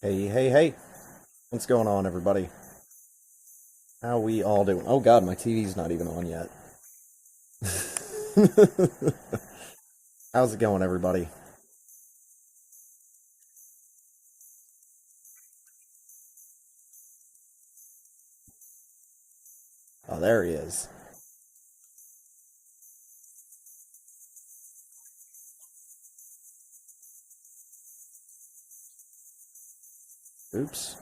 Hey, hey, hey. What's going on, everybody? How we all doing? Oh god, my TV's not even on yet. How's it going, everybody? Oh, there he is. Oops.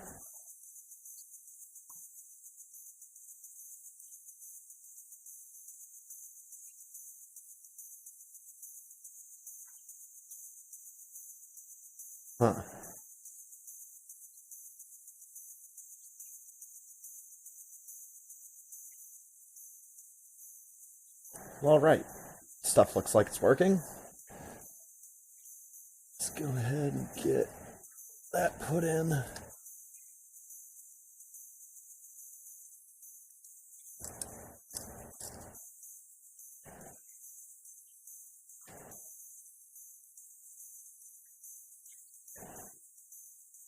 Huh. All right. Stuff looks like it's working. Let's go ahead and get that put in.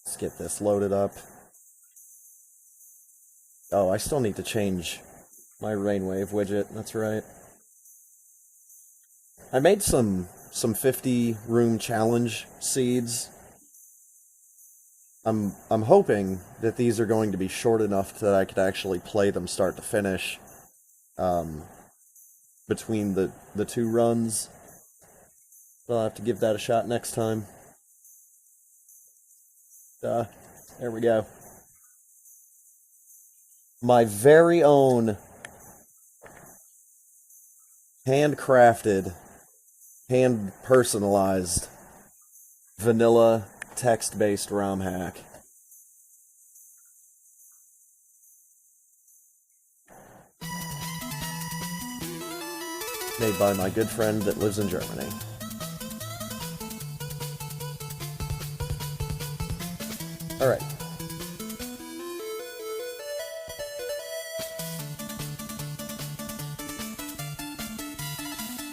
Let's get this loaded up. Oh, I still need to change my Rainwave widget. That's right. I made some 50 room challenge seeds. I'm hoping that these are going to be short enough that I could actually play them start to finish um, between the two runs. But I'll have to give that a shot next time. There we go. My very own handcrafted, hand personalized vanilla text-based ROM hack. Made by my good friend that lives in Germany. Alright.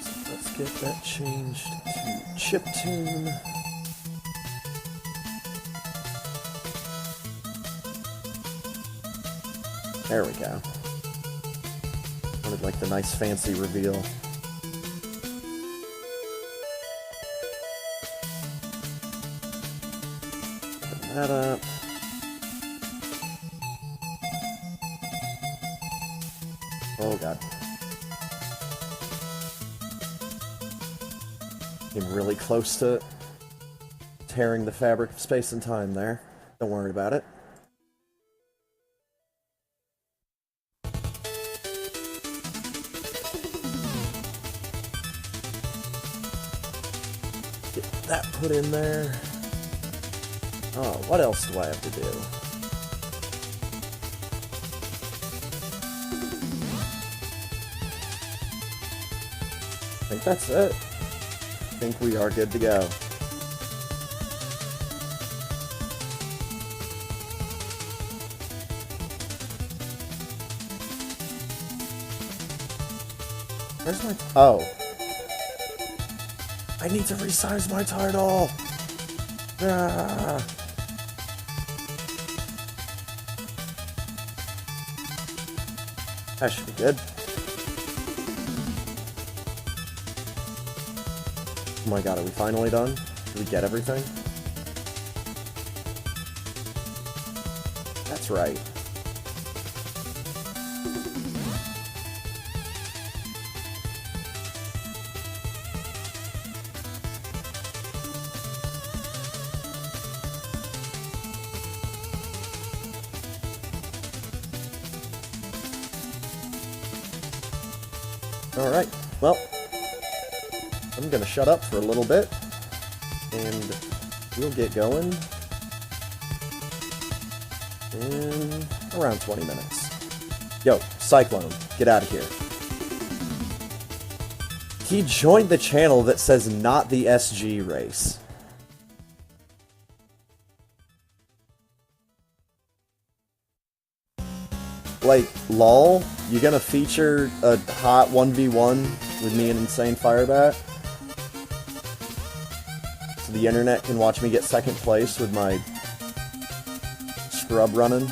So let's get that changed to chiptune. There we go. Wanted like the nice fancy reveal. Open that up. Oh god. Came really close to tearing the fabric of space and time there. Don't worry about it. That put in there. Oh, what else do I have to do? I think that's it. I think we are good to go. Where's my... Oh. I need to resize my title! Ah. That should be good. Oh my god, are we finally done? Did we get everything? That's right. Alright, well, I'm gonna shut up for a little bit, and we'll get going in around 20 minutes. Yo, Cyclone, get out of here. He joined the channel that says not the SG race. Like, lol, you gonna feature a hot 1v1 with me and Insane Firebat? So the internet can watch me get second place with my scrub running.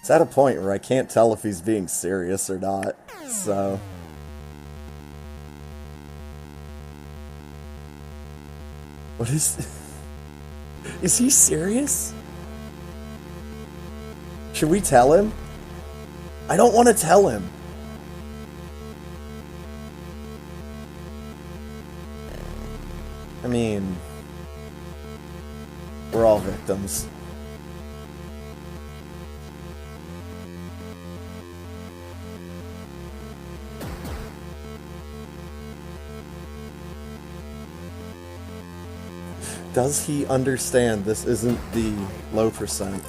It's at a point where I can't tell if he's being serious or not, so... What is... Is he serious? Should we tell him? I don't want to tell him. I mean... We're all victims. Does he understand this isn't the low percent?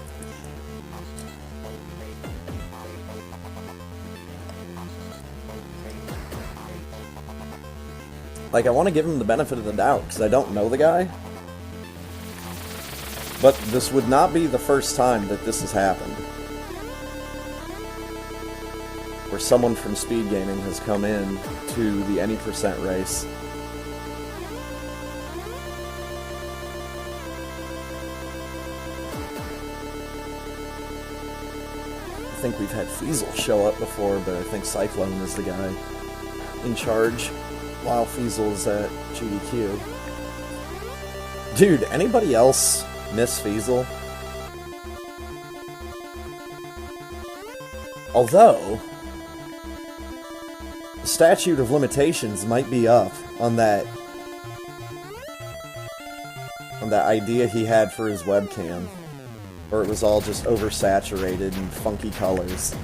Like, I want to give him the benefit of the doubt, because I don't know the guy. But this would not be the first time that this has happened. Where someone from Speed Gaming has come in to the any percent race. I think we've had Feasel show up before, but I think Cyclone is the guy in charge while Feasel's at GDQ. Dude, anybody else miss Feasel? Although, the statute of limitations might be up on that idea he had for his webcam. Or it was all just oversaturated and funky colors.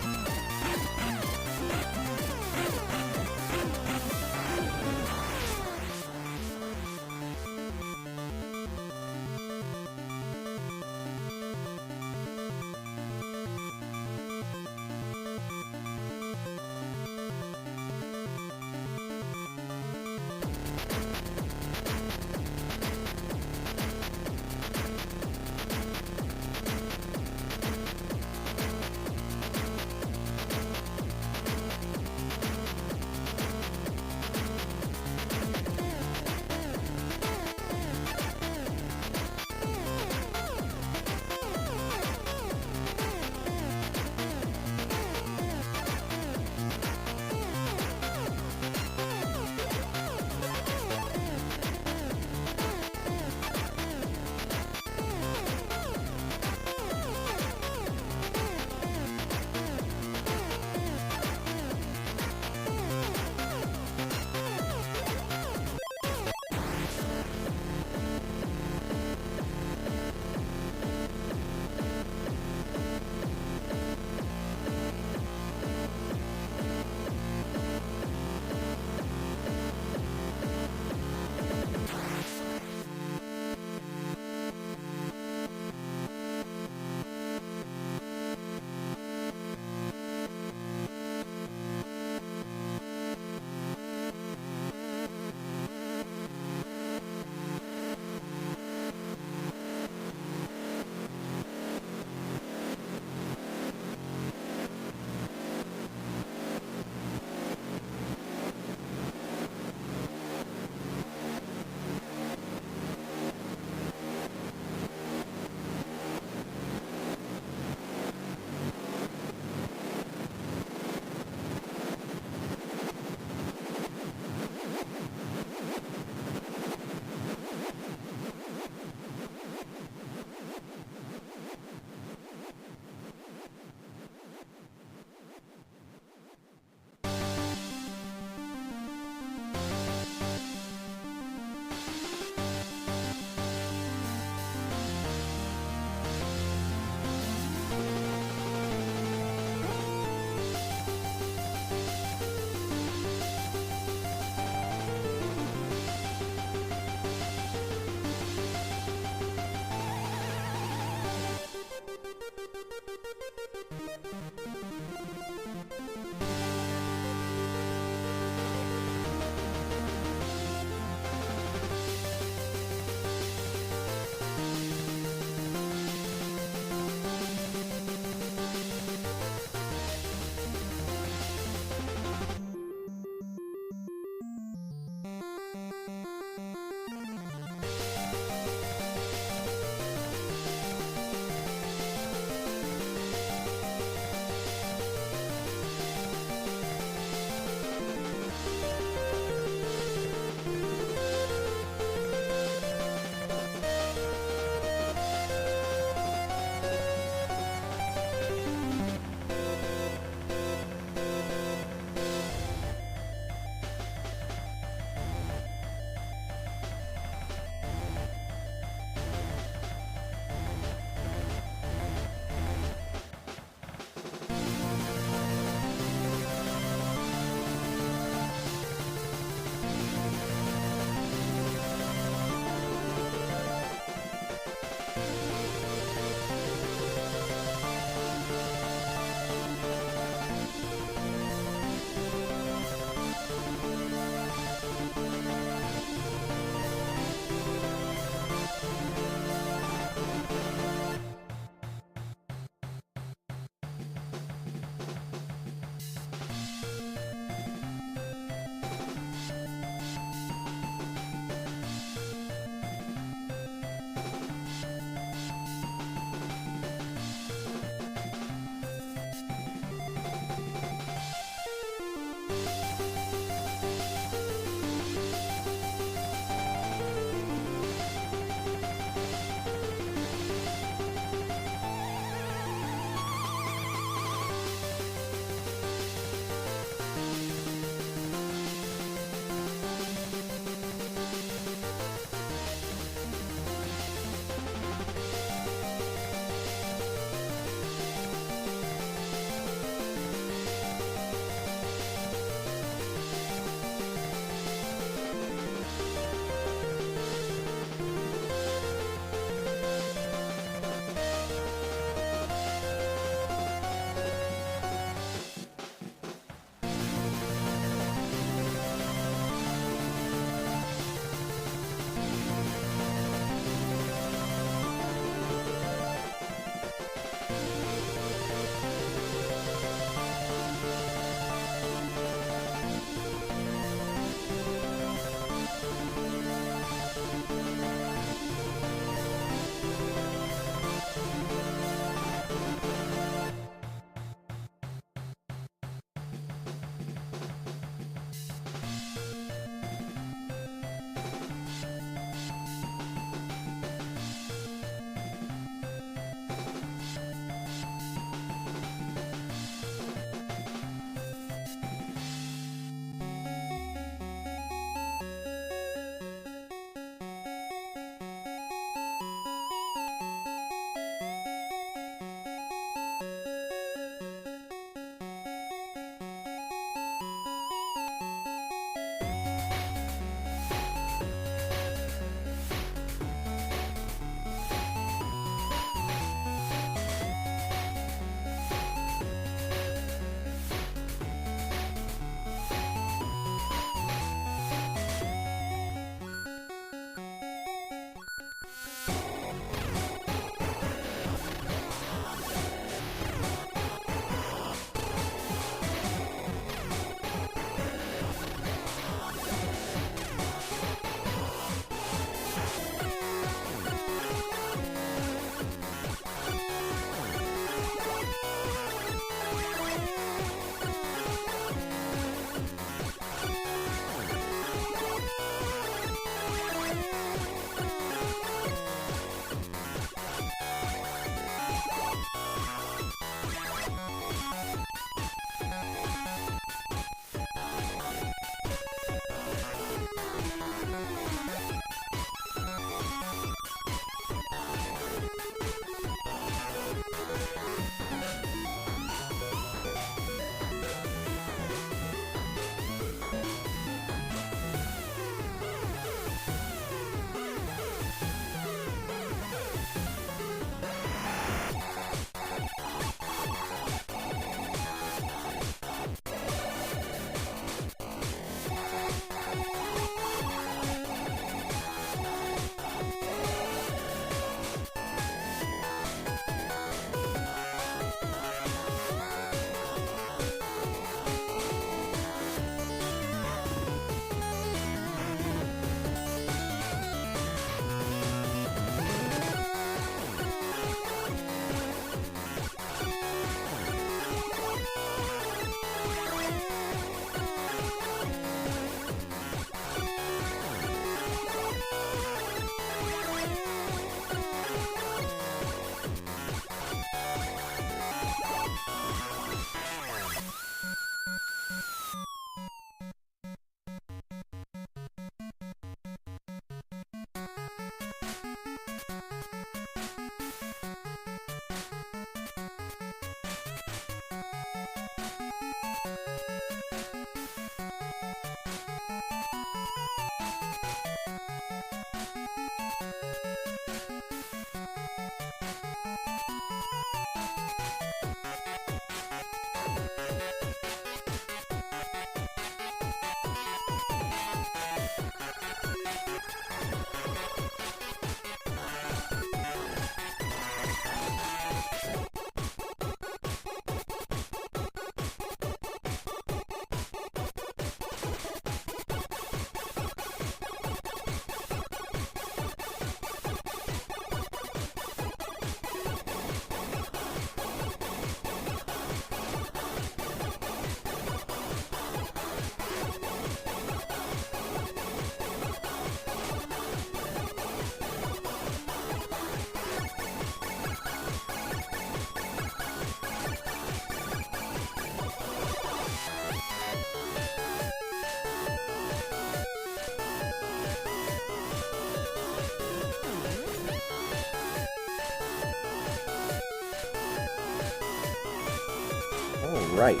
Alright,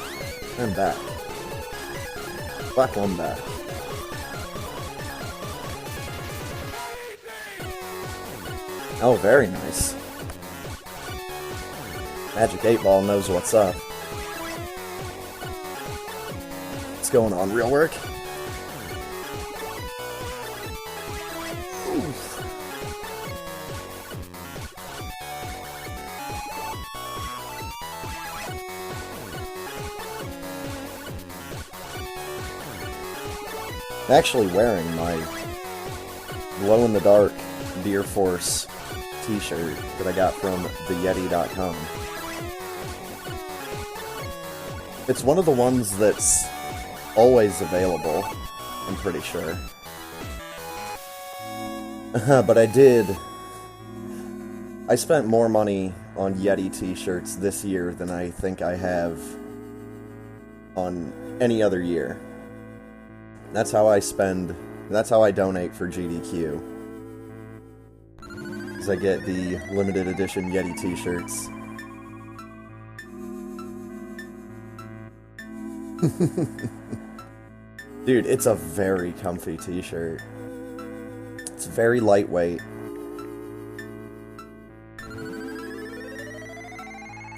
I'm back. Black one back. Oh, very nice. Magic 8 Ball knows what's up. What's going on, real work? Oof. I'm actually wearing my glow-in-the-dark Deer Force t-shirt that I got from theyeti.com. It's one of the ones that's always available, I'm pretty sure. But I spent more money on Yeti t-shirts this year than I think I have on any other year. That's how I donate for GDQ. Is I get the limited edition Yeti t-shirts. Dude, it's a very comfy t-shirt. It's very lightweight.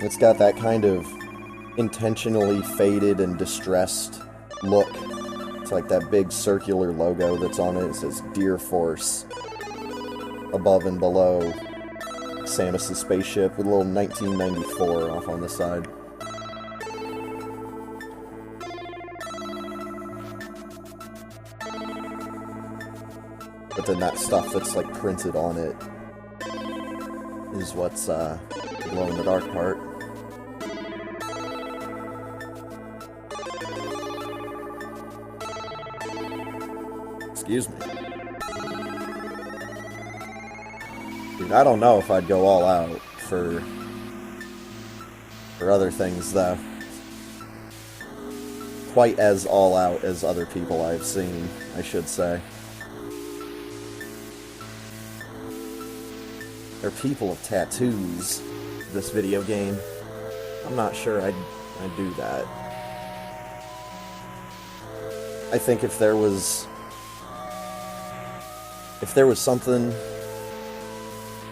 It's got that kind of intentionally faded and distressed look. It's like that big circular logo that's on it. It says Deer Force above and below Samus's spaceship with a little 1994 off on the side. But then that stuff that's like printed on it is what's the glow-in-the-dark part. Excuse me. Dude, I don't know if I'd go all out for other things, though. Quite as all out as other people I've seen, I should say. They're people of tattoos, this video game. I'm not sure I'd do that. I think if there was something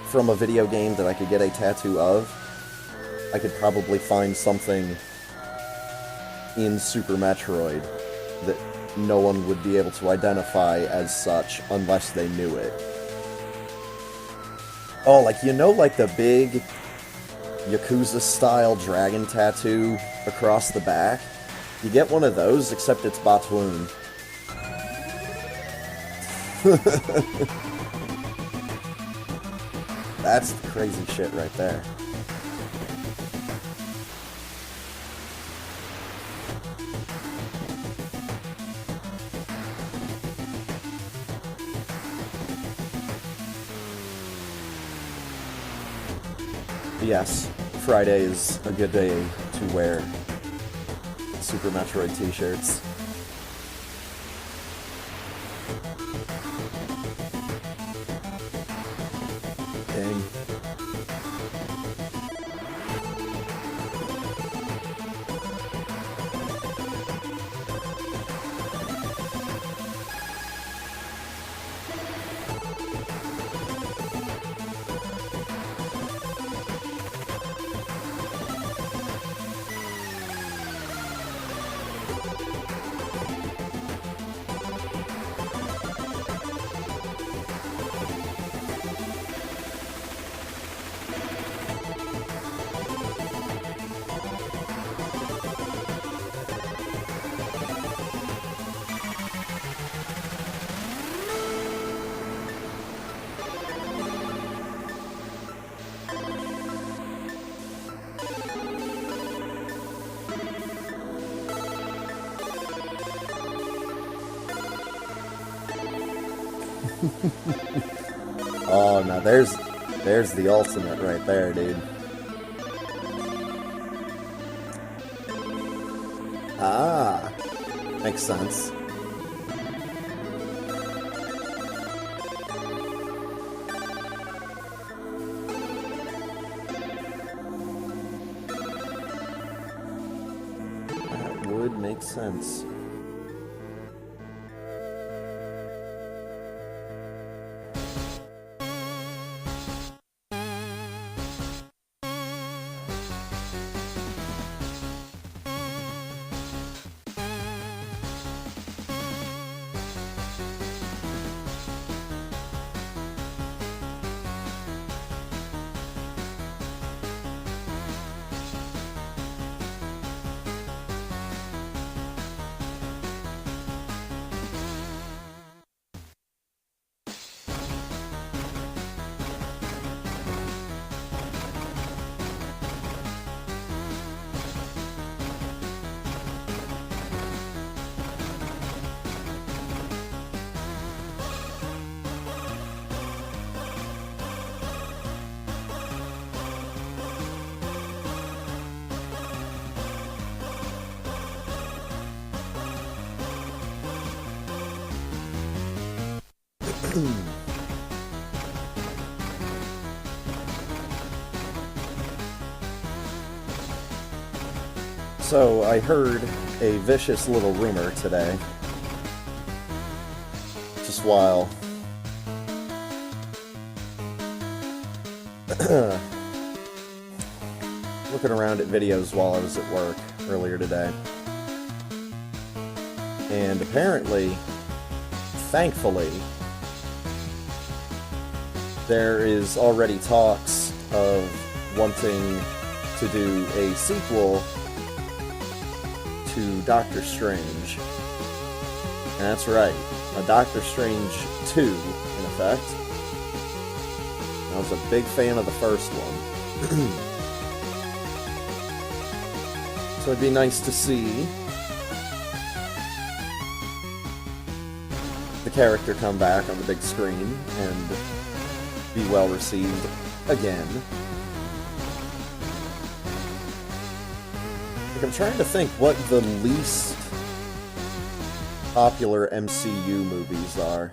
from a video game that I could get a tattoo of, I could probably find something in Super Metroid that no one would be able to identify as such unless they knew it. Oh, like, you know, like the big Yakuza-style dragon tattoo across the back? You get one of those, except it's Batwoon. That's crazy shit right there. Yes, Friday is a good day to wear Super Metroid t-shirts. Dang. Oh, now there's the ultimate right there, dude. Ah, makes sense. That would make sense. So, I heard a vicious little rumor today, just while looking around at videos while I was at work earlier today. And apparently, thankfully, there is already talks of wanting to do a sequel to Doctor Strange. And that's right, a Doctor Strange 2, in effect. I was a big fan of the first one. So it'd be nice to see the character come back on the big screen and be well received again. Like, I'm trying to think what the least popular MCU movies are.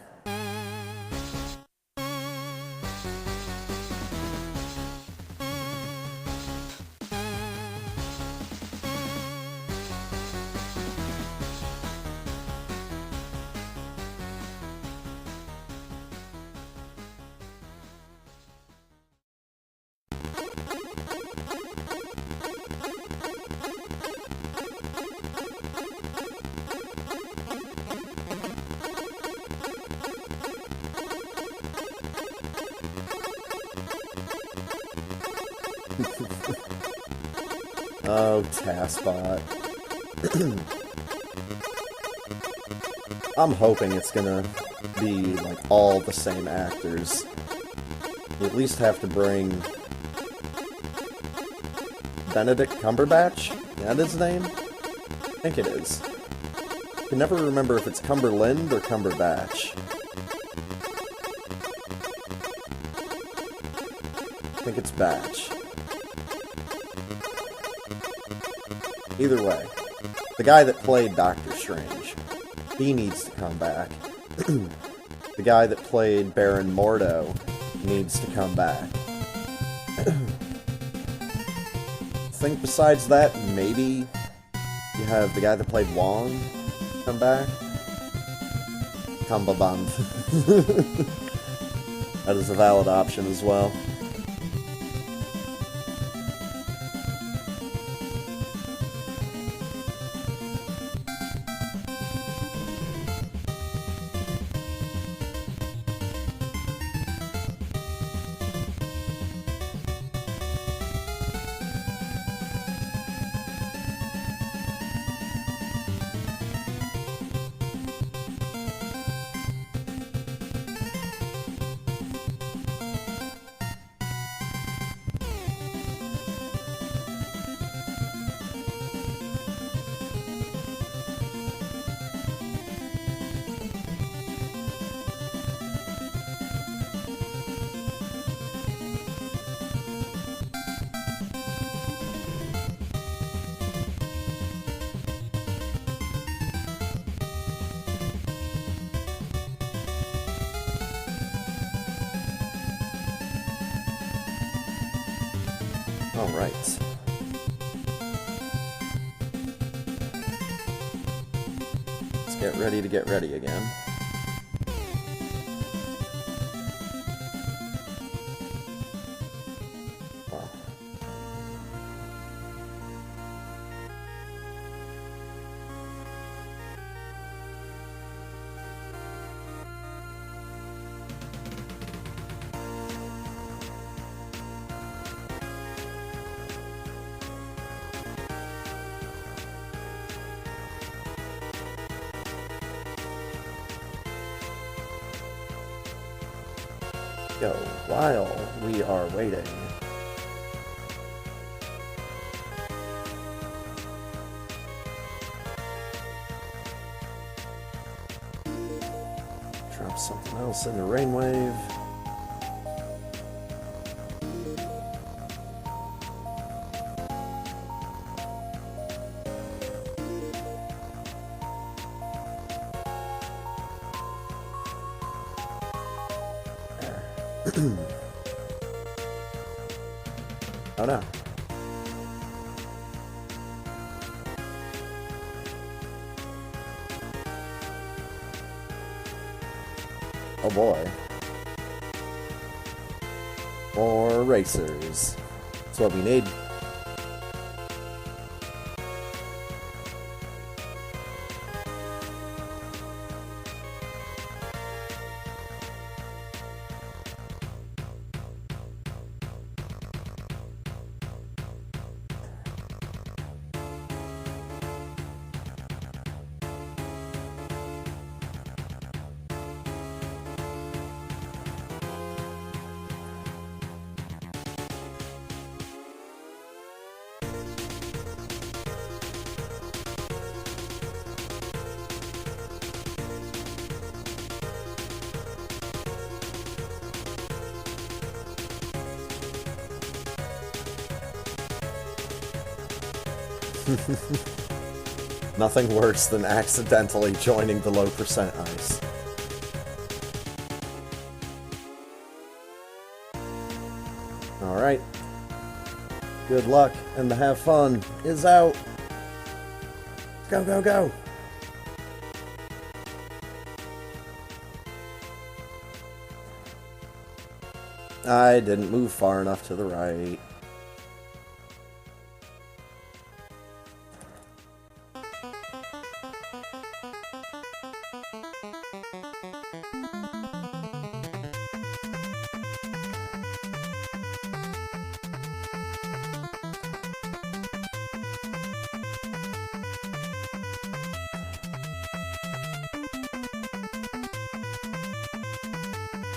Oh, TASBot. I'm hoping it's gonna be, like, all the same actors. You at least have to bring Benedict Cumberbatch? Is that his name? I think it is. I can never remember if it's Cumberland or Cumberbatch. I think it's Batch. Either way, the guy that played Doctor Strange, he needs to come back. The guy that played Baron Mordo needs to come back. I think besides that, maybe you have the guy that played Wong come back. Cumberbund. That is a valid option as well. Alright. Let's get ready again. Wow. Go while we are waiting. Drop something else in the Rainwave. Oh no. Oh boy. More racers. That's what we need. Nothing worse than accidentally joining the low percent ice. Alright. Good luck and to have fun is out. Go, go, go! I didn't move far enough to the right.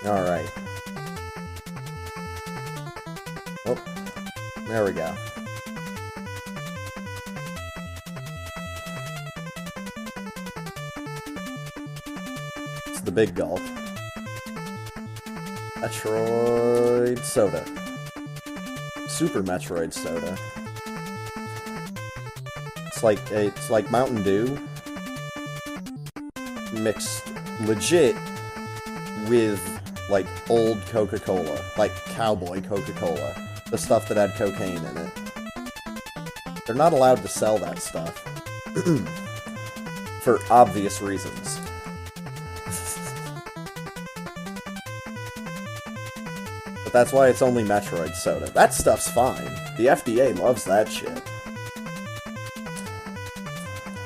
Alright. Oh, there we go. It's the big gulp. Metroid Soda. Super Metroid Soda. It's like Mountain Dew mixed legit with like old Coca-Cola, like cowboy Coca-Cola, the stuff that had cocaine in it. They're not allowed to sell that stuff for obvious reasons. But that's why it's only Metroid Soda. That stuff's fine. The FDA loves that shit.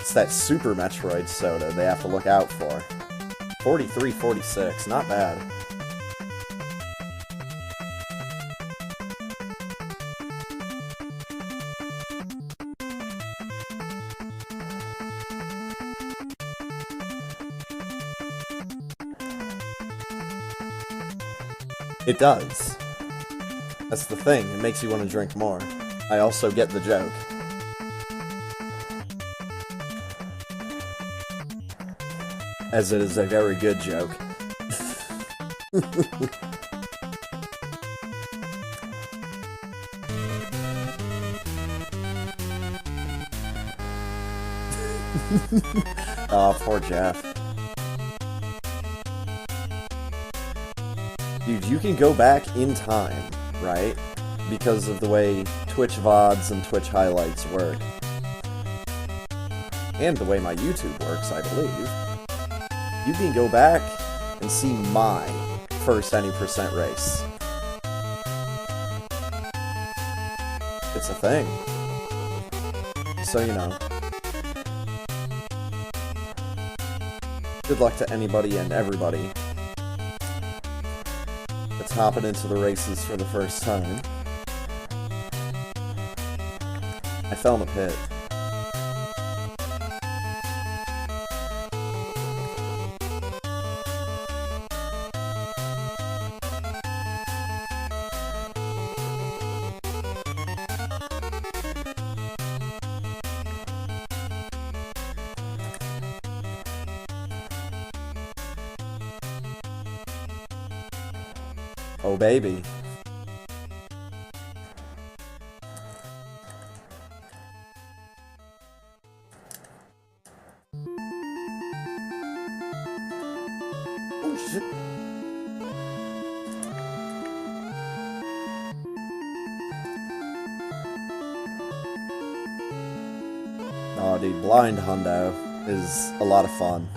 It's that Super Metroid Soda they have to look out for. 43.46, not bad. It does. That's the thing, it makes you want to drink more. I also get the joke. As it is a very good joke. Oh, poor Jeff. Dude, you can go back in time, right? because of the way Twitch VODs and Twitch highlights work. And the way my YouTube works, I believe. You can go back and see my first any percent race. It's a thing. So, you know. Good luck to anybody and everybody that's hopping into the races for the first time. I fell in the pit. Oh, baby. Oh, shit. Oh, dude, Blind Hundo is a lot of fun.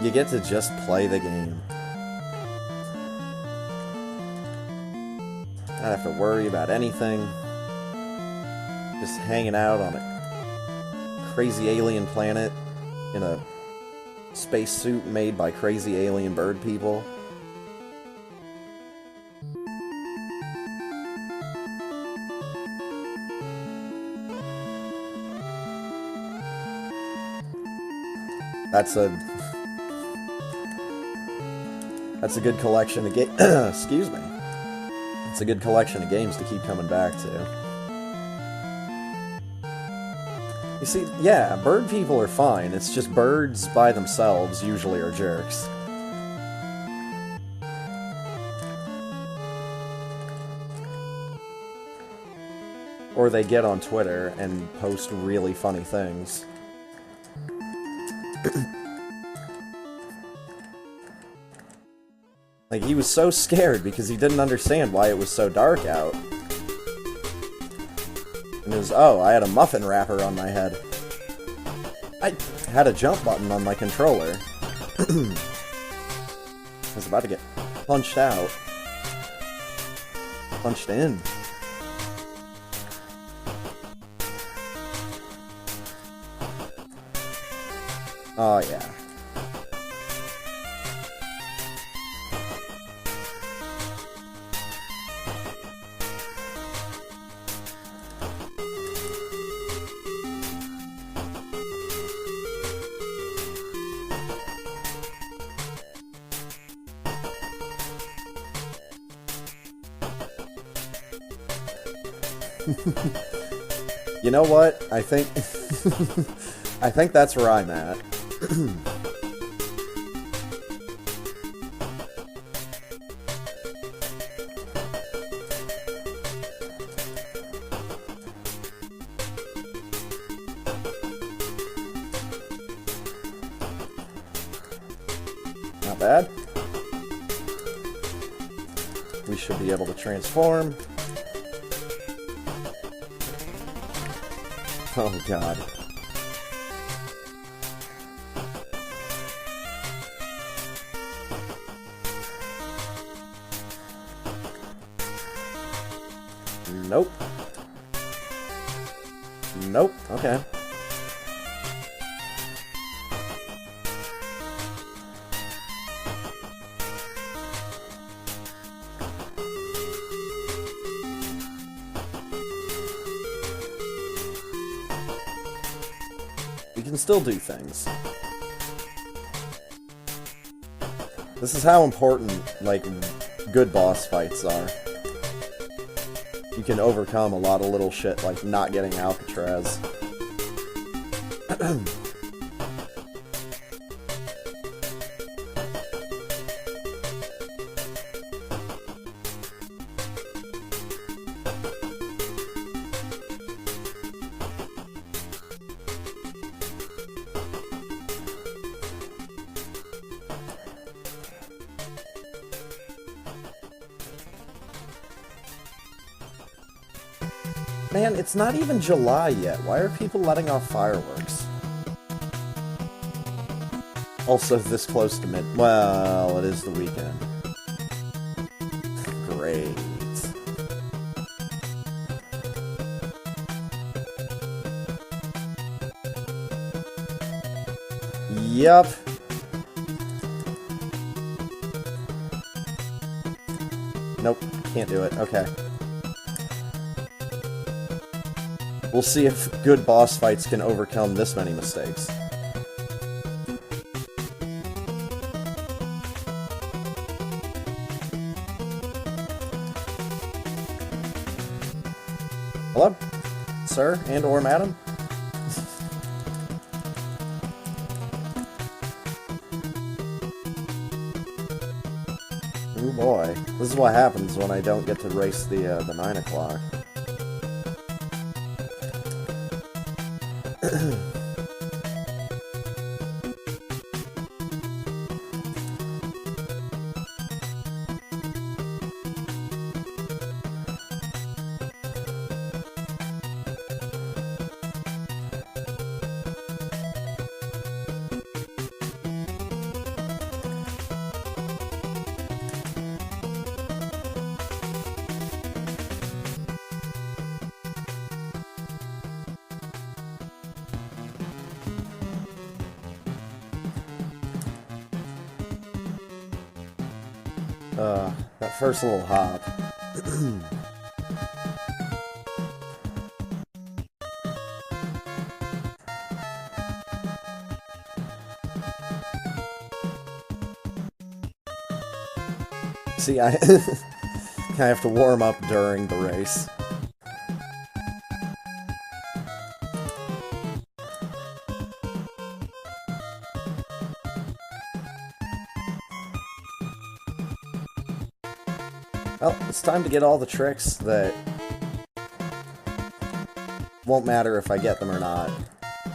You get to just play the game. Not have to worry about anything. Just hanging out on a crazy alien planet in a spacesuit made by crazy alien bird people. That's a good collection of excuse me. It's a good collection of games to keep coming back to. You see, yeah, bird people are fine. It's just birds by themselves usually are jerks. Or they get on Twitter and post really funny things. Like, he was so scared because he didn't understand why it was so dark out. And it was, oh, I had a muffin wrapper on my head. I had a jump button on my controller. I was about to get punched out. Punched in. Oh, yeah. You know what? I think I think that's where I'm at. Not bad. We should be able to transform. Oh, God. Nope. Nope. Okay. We can still do things. This is how important, like, good boss fights are. You can overcome a lot of little shit, like not getting Alcatraz. Man, it's not even July yet. Why are people letting off fireworks? Also, this close to mid... Well, it is the weekend. Great. Yup. Nope, can't do it. Okay. We'll see if good boss fights can overcome this many mistakes. Hello? Sir and or madam? Oh boy. This is what happens when I don't get to race the 9 o'clock. That first little hop. See, I have to warm up during the race. Well, it's time to get all the tricks that won't matter if I get them or not,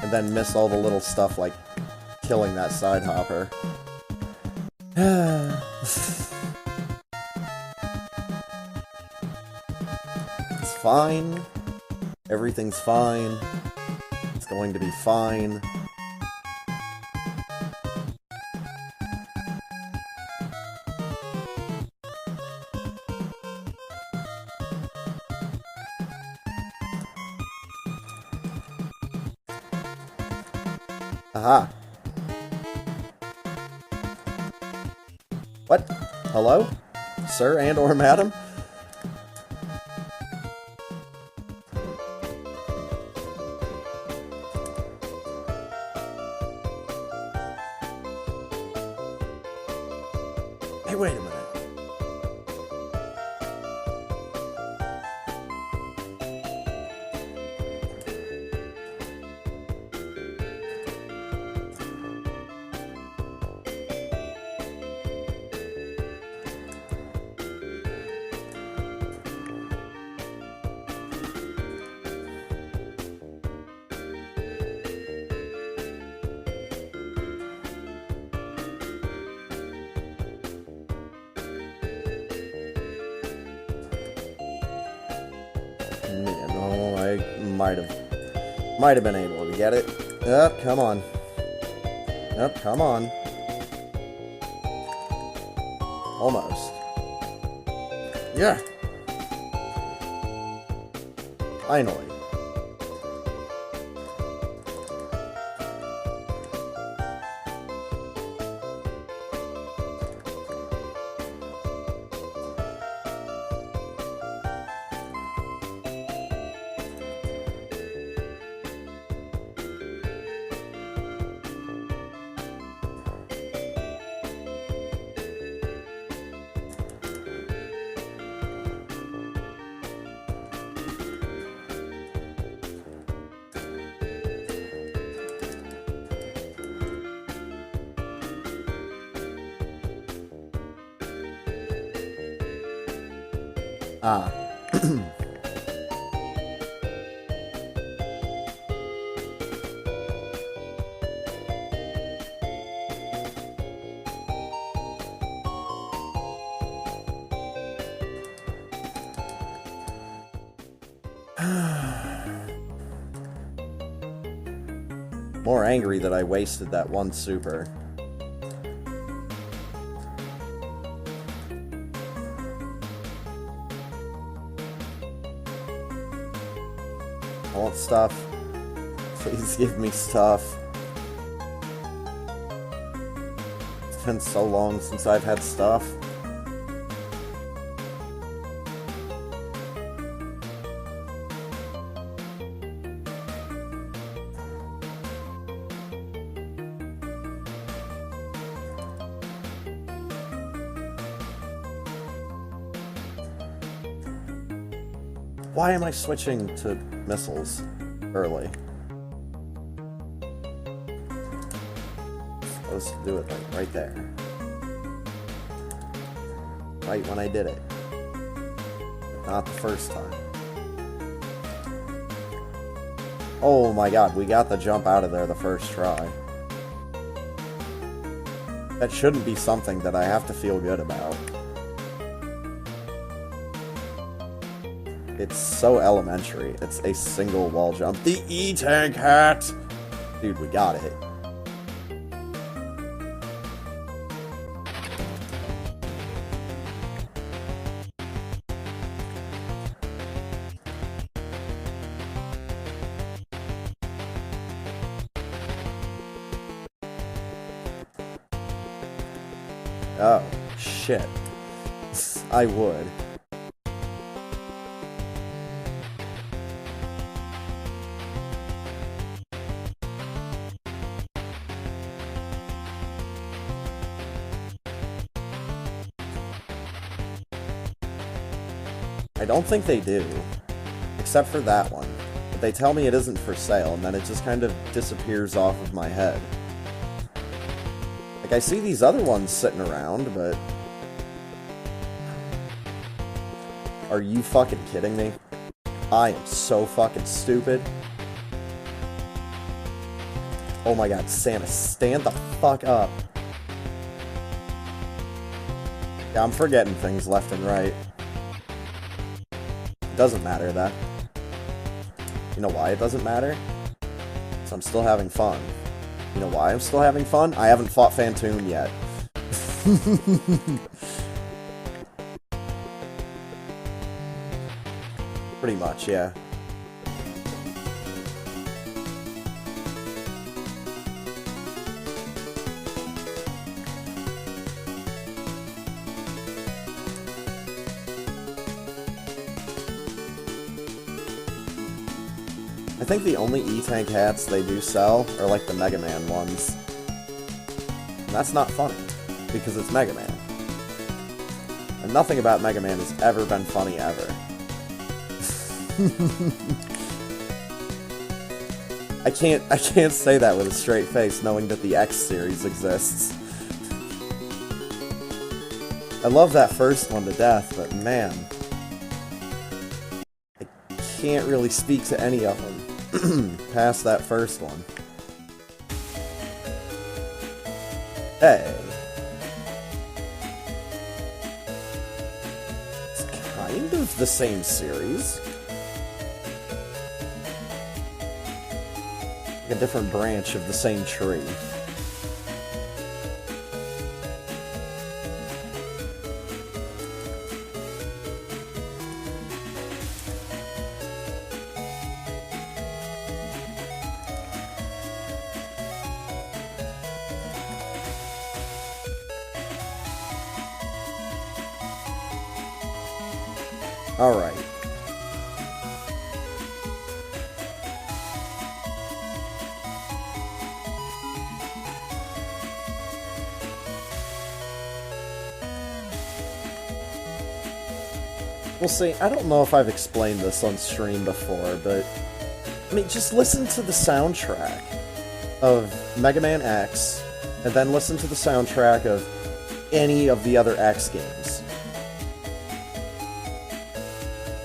and then miss all the little stuff like killing that side hopper. It's fine. Everything's fine. It's going to be fine. Aha. What? Hello? Sir and or madam? Hey, wait a minute. No, I might have been able to get it. Up, come on. Up, come on. Almost. Yeah. Finally. Ah. More angry that I wasted that one super. I want stuff. Please give me stuff. It's been so long since I've had stuff. Why am I switching to missiles early? Supposed to do it like right there. Right when I did it. Not the first time. Oh my god, we got the jump out of there the first try. That shouldn't be something that I have to feel good about. It's so elementary. It's a single wall jump. The E-Tank hat! Dude, we got it. Oh, shit. I would. I don't think they do, except for that one. But they tell me it isn't for sale, and then it just kind of disappears off of my head. Like, I see these other ones sitting around, but... Are you fucking kidding me? I am so fucking stupid. Oh my god, Samus, stand the fuck up. Yeah, I'm forgetting things left and right. It doesn't matter, that. You know why it doesn't matter? Because I'm still having fun. You know why I'm still having fun? I haven't fought Phantoon yet. Pretty much, yeah. I think the only E-Tank hats they do sell are like the Mega Man ones. And that's not funny, because it's Mega Man. And nothing about Mega Man has ever been funny ever. I can't say that with a straight face knowing that the X series exists. I love that first one to death, but man, I can't really speak to any of them past that first one. Hey. It's kind of the same series. Like a different branch of the same tree. Alright. We'll see, I don't know if I've explained this on stream before, but... I mean, just listen to the soundtrack of Mega Man X, and then listen to the soundtrack of any of the other X games.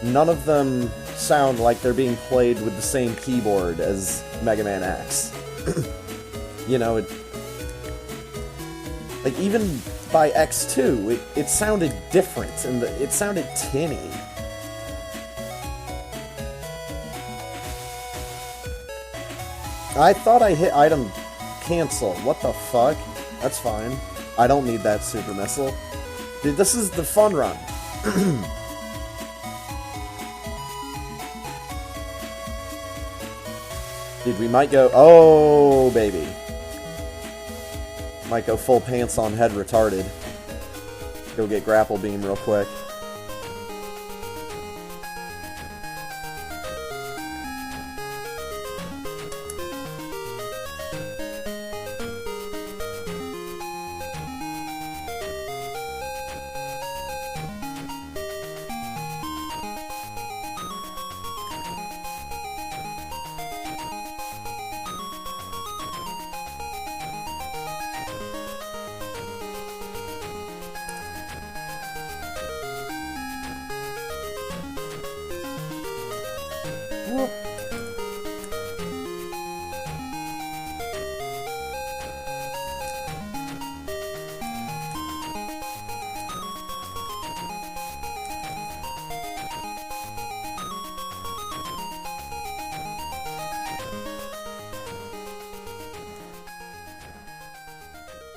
None of them sound like they're being played with the same keyboard as Mega Man X. You know, like, even by X2, it sounded different, and it sounded tinny. I thought I hit item cancel. What the fuck? That's fine. I don't need that super missile. Dude, this is the fun run. Dude, we might go... Oh, baby. Might go full pants on head retarded. Go get grapple beam real quick.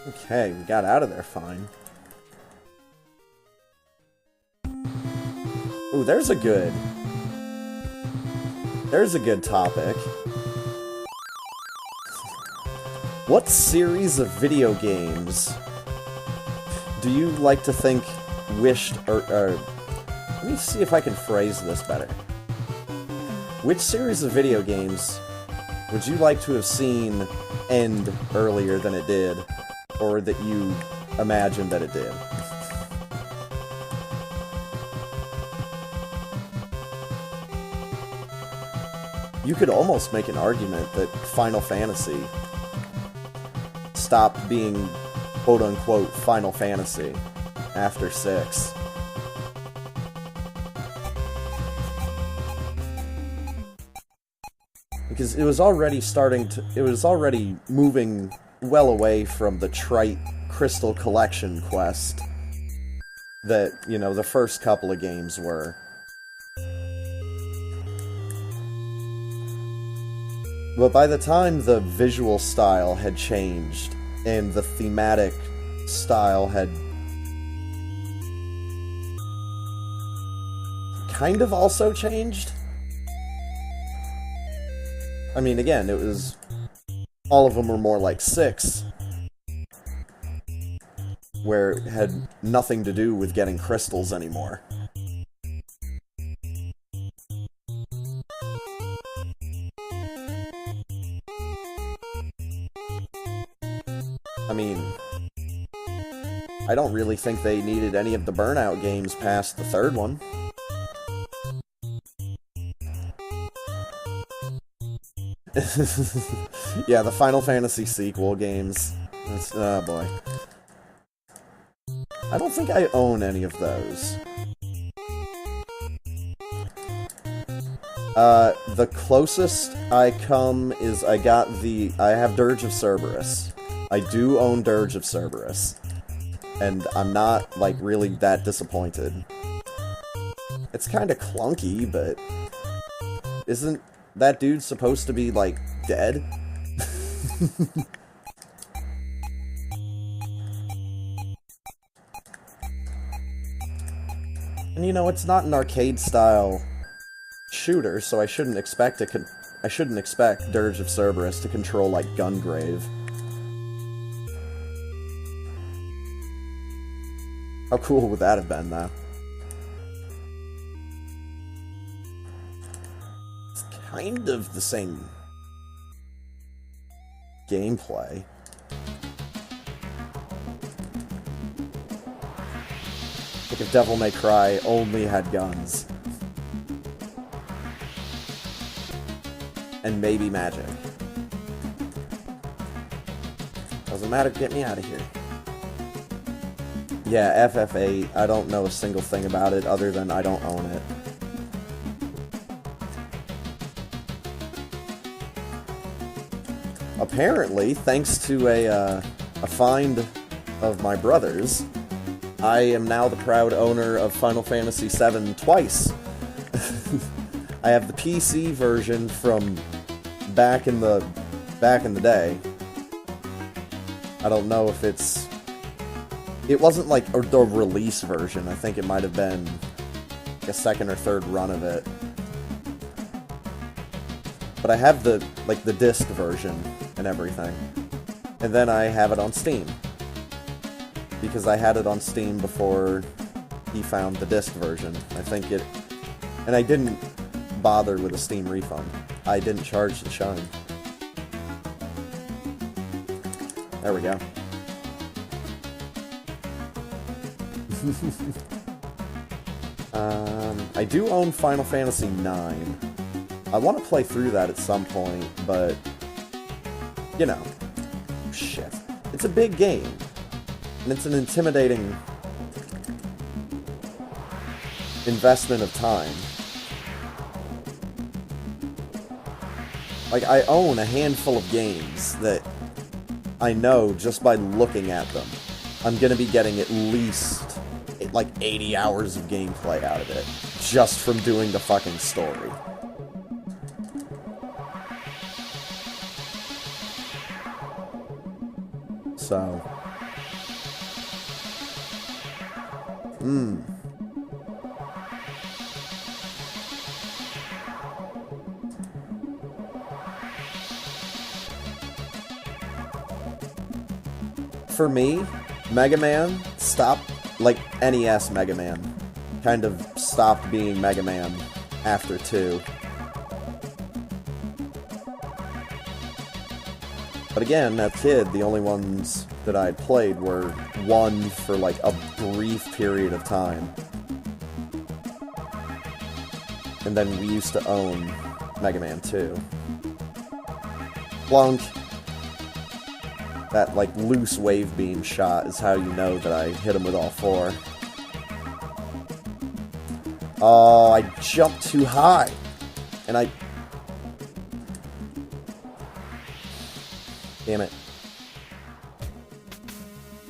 Okay, we got out of there fine. Ooh, there's a good topic. What series of video games do you like to think wished, or let me see if I can phrase this better. Which series of video games would you like to have seen end earlier than it did, or that you imagined that it did? You could almost make an argument that Final Fantasy stopped being quote-unquote Final Fantasy after 6. Because it was already moving well away from the trite Crystal Collection quest that, you know, the first couple of games were. But by the time the visual style had changed, and the thematic style had kind of also changed. I mean, again, it was... all of them were more like 6, where it had nothing to do with getting crystals anymore. I mean, I don't really think they needed any of the Burnout games past the 3rd one. Yeah, the Final Fantasy sequel games. Oh boy. I don't think I own any of those. The closest I come is I have Dirge of Cerberus. I do own Dirge of Cerberus. And I'm not, like, really that disappointed. It's kinda clunky, but... isn't that dude supposed to be, like, dead? And you know, it's not an arcade-style shooter, so I shouldn't expect Dirge of Cerberus to control, like, Gungrave. How cool would that have been, though? It's kind of the same gameplay. Like if Devil May Cry only had guns. And maybe magic. Doesn't matter, get me out of here. Yeah, FF8, I don't know a single thing about it other than I don't own it. Apparently, thanks to a find of my brother's, I am now the proud owner of Final Fantasy VII twice. I have the PC version from back in the back in the day. I don't know if it's... It wasn't like the release version. I think it might have been a second or third run of it. But I have the disc version and everything. And then I have it on Steam. Because I had it on Steam before he found the disc version. I think it... And I didn't bother with a Steam refund. I didn't charge the Shine. There we go. I do own Final Fantasy IX. I want to play through that at some point, but... You know. Shit. It's a big game. And it's an intimidating... investment of time. Like, I own a handful of games that I know just by looking at them, I'm gonna be getting at least, like, 80 hours of gameplay out of it, just from doing the fucking story. So... For me, Mega Man stopped, like NES Mega Man, kind of stopped being Mega Man after 2. But again, that kid, the only ones that I had played were 1 for like a brief period of time. And then we used to own Mega Man 2. Plunk. That, like, loose wave beam shot is how you know that I hit him with all 4. Oh, I jumped too high. And I... Damn it.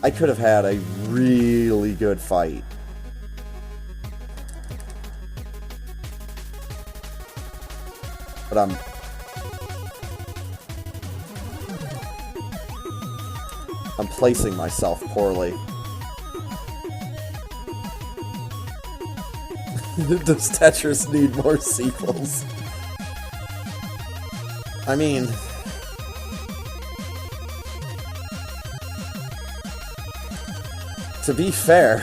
I could have had a really good fight. But I'm placing myself poorly. Does Tetris need more sequels? I mean... To be fair,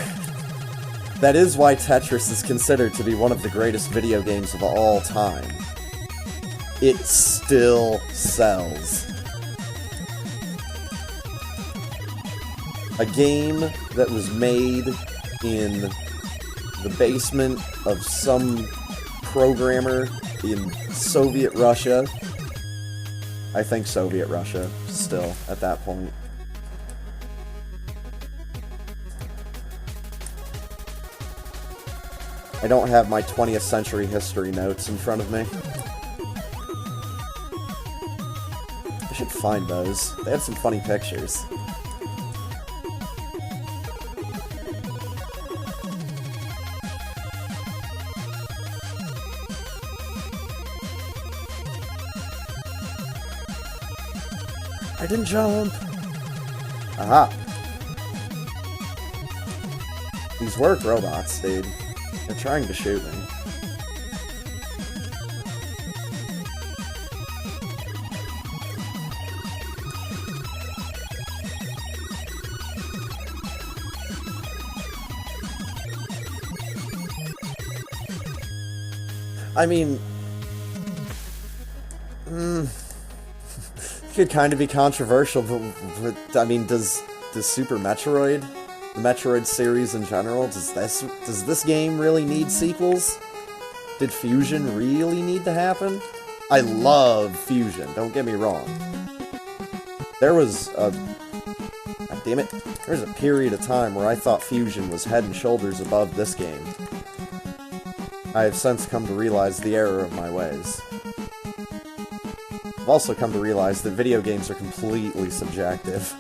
that is why Tetris is considered to be one of the greatest video games of all time. It still sells. A game that was made in the basement of some programmer in Soviet Russia. I think Soviet Russia, still, at that point. I don't have my 20th century history notes in front of me. I should find those. They have some funny pictures. I didn't jump! Aha! These work robots, dude. They're trying to shoot me. I mean... could kind of be controversial, but I mean, does Super Metroid, the Metroid series in general, does this game really need sequels? Did Fusion really need to happen? I love Fusion, don't get me wrong. There was a... God damn it. There was a period of time where I thought Fusion was head and shoulders above this game. I have since come to realize the error of my ways. I've also come to realize that video games are completely subjective.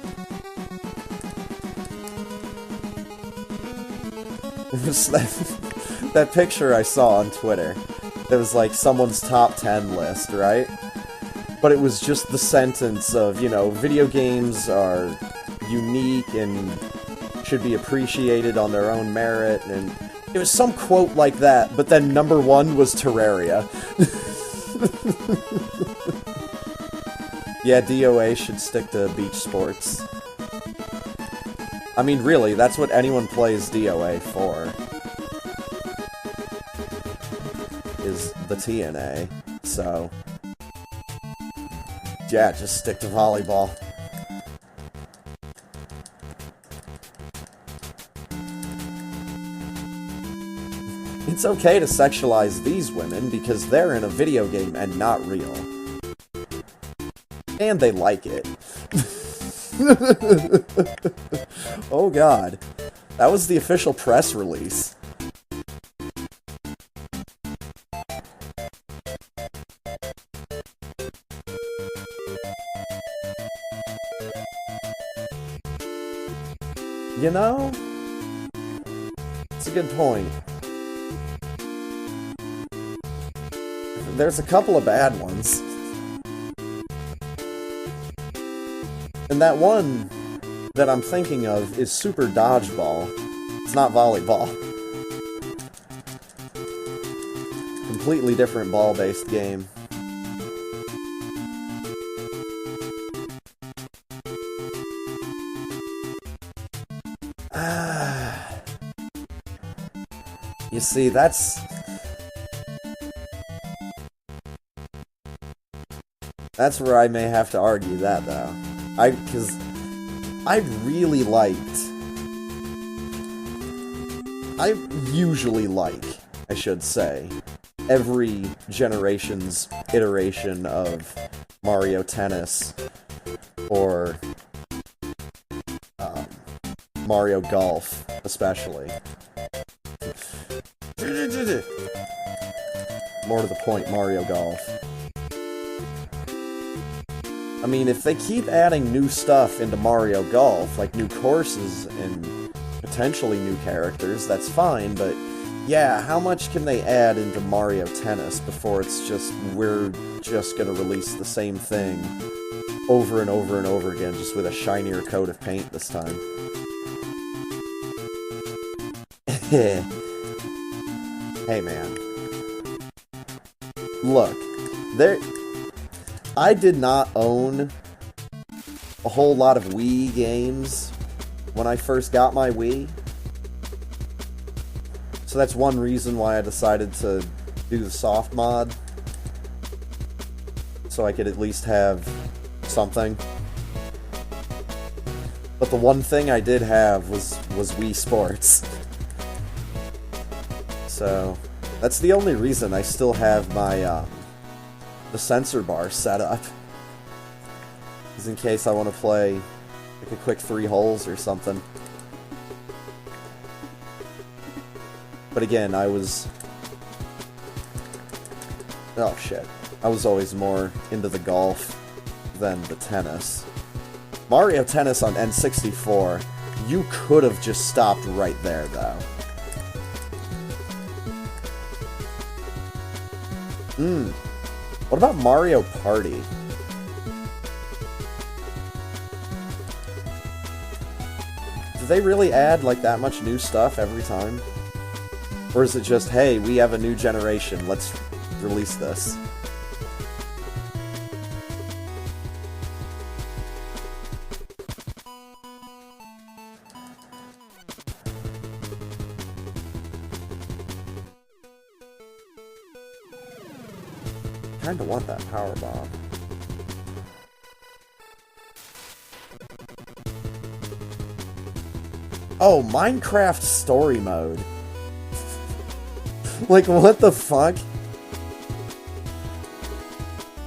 That picture I saw on Twitter, there was like someone's top 10 list, right? but it was just the sentence of, you know, video games are unique and should be appreciated on their own merit, and it was some quote like that, but then number one was Terraria. Yeah, DOA should stick to beach sports. I mean, really, that's what anyone plays DOA for. Is the TNA, so... yeah, just stick to volleyball. It's okay to sexualize these women because they're in a video game and not real. And they like it. Oh god. That was the official press release. You know? It's a good point. There's a couple of bad ones. And that one that I'm thinking of is Super Dodgeball. It's not volleyball. Completely different ball-based game. You see, that's where I may have to argue that, though. Because I really liked... I usually like, I should say, every generation's iteration of Mario Tennis, or Mario Golf, especially. More to the point, Mario Golf. I mean, if they keep adding new stuff into Mario Golf, like new courses and potentially new characters, that's fine, but yeah, how much can they add into Mario Tennis before it's just, we're just gonna release the same thing over and over and over again, just with a shinier coat of paint this time? Hey man. Look, I did not own a whole lot of Wii games when I first got my Wii. So that's one reason why I decided to do the soft mod. So I could at least have something. But the one thing I did have was Wii Sports. So that's the only reason I still have my the sensor bar set up. Is in case I want to play like a quick 3 holes or something. But again, I was... oh shit. I was always more into the golf than the tennis. Mario Tennis on N64, you could have just stopped right there, though. What about Mario Party? Do they really add, like, that much new stuff every time? Or is it just, hey, we have a new generation, let's release this? Kinda want that power bomb. Oh, Minecraft story mode. Like, what the fuck?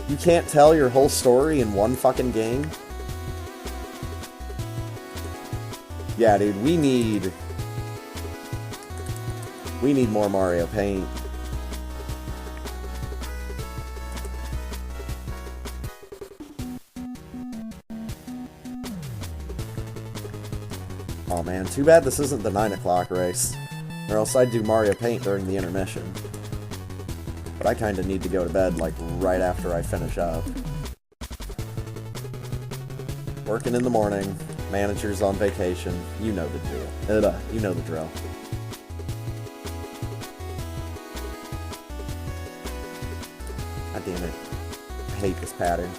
You can't tell your whole story in one fucking game? Yeah, dude, we need more Mario Paint. Oh man, too bad this isn't the 9 o'clock race. Or else I'd do Mario Paint during the intermission. But I kinda need to go to bed, like, right after I finish up. Working in the morning, managers on vacation. You know the drill. You know the drill. God damn it. I hate this pattern.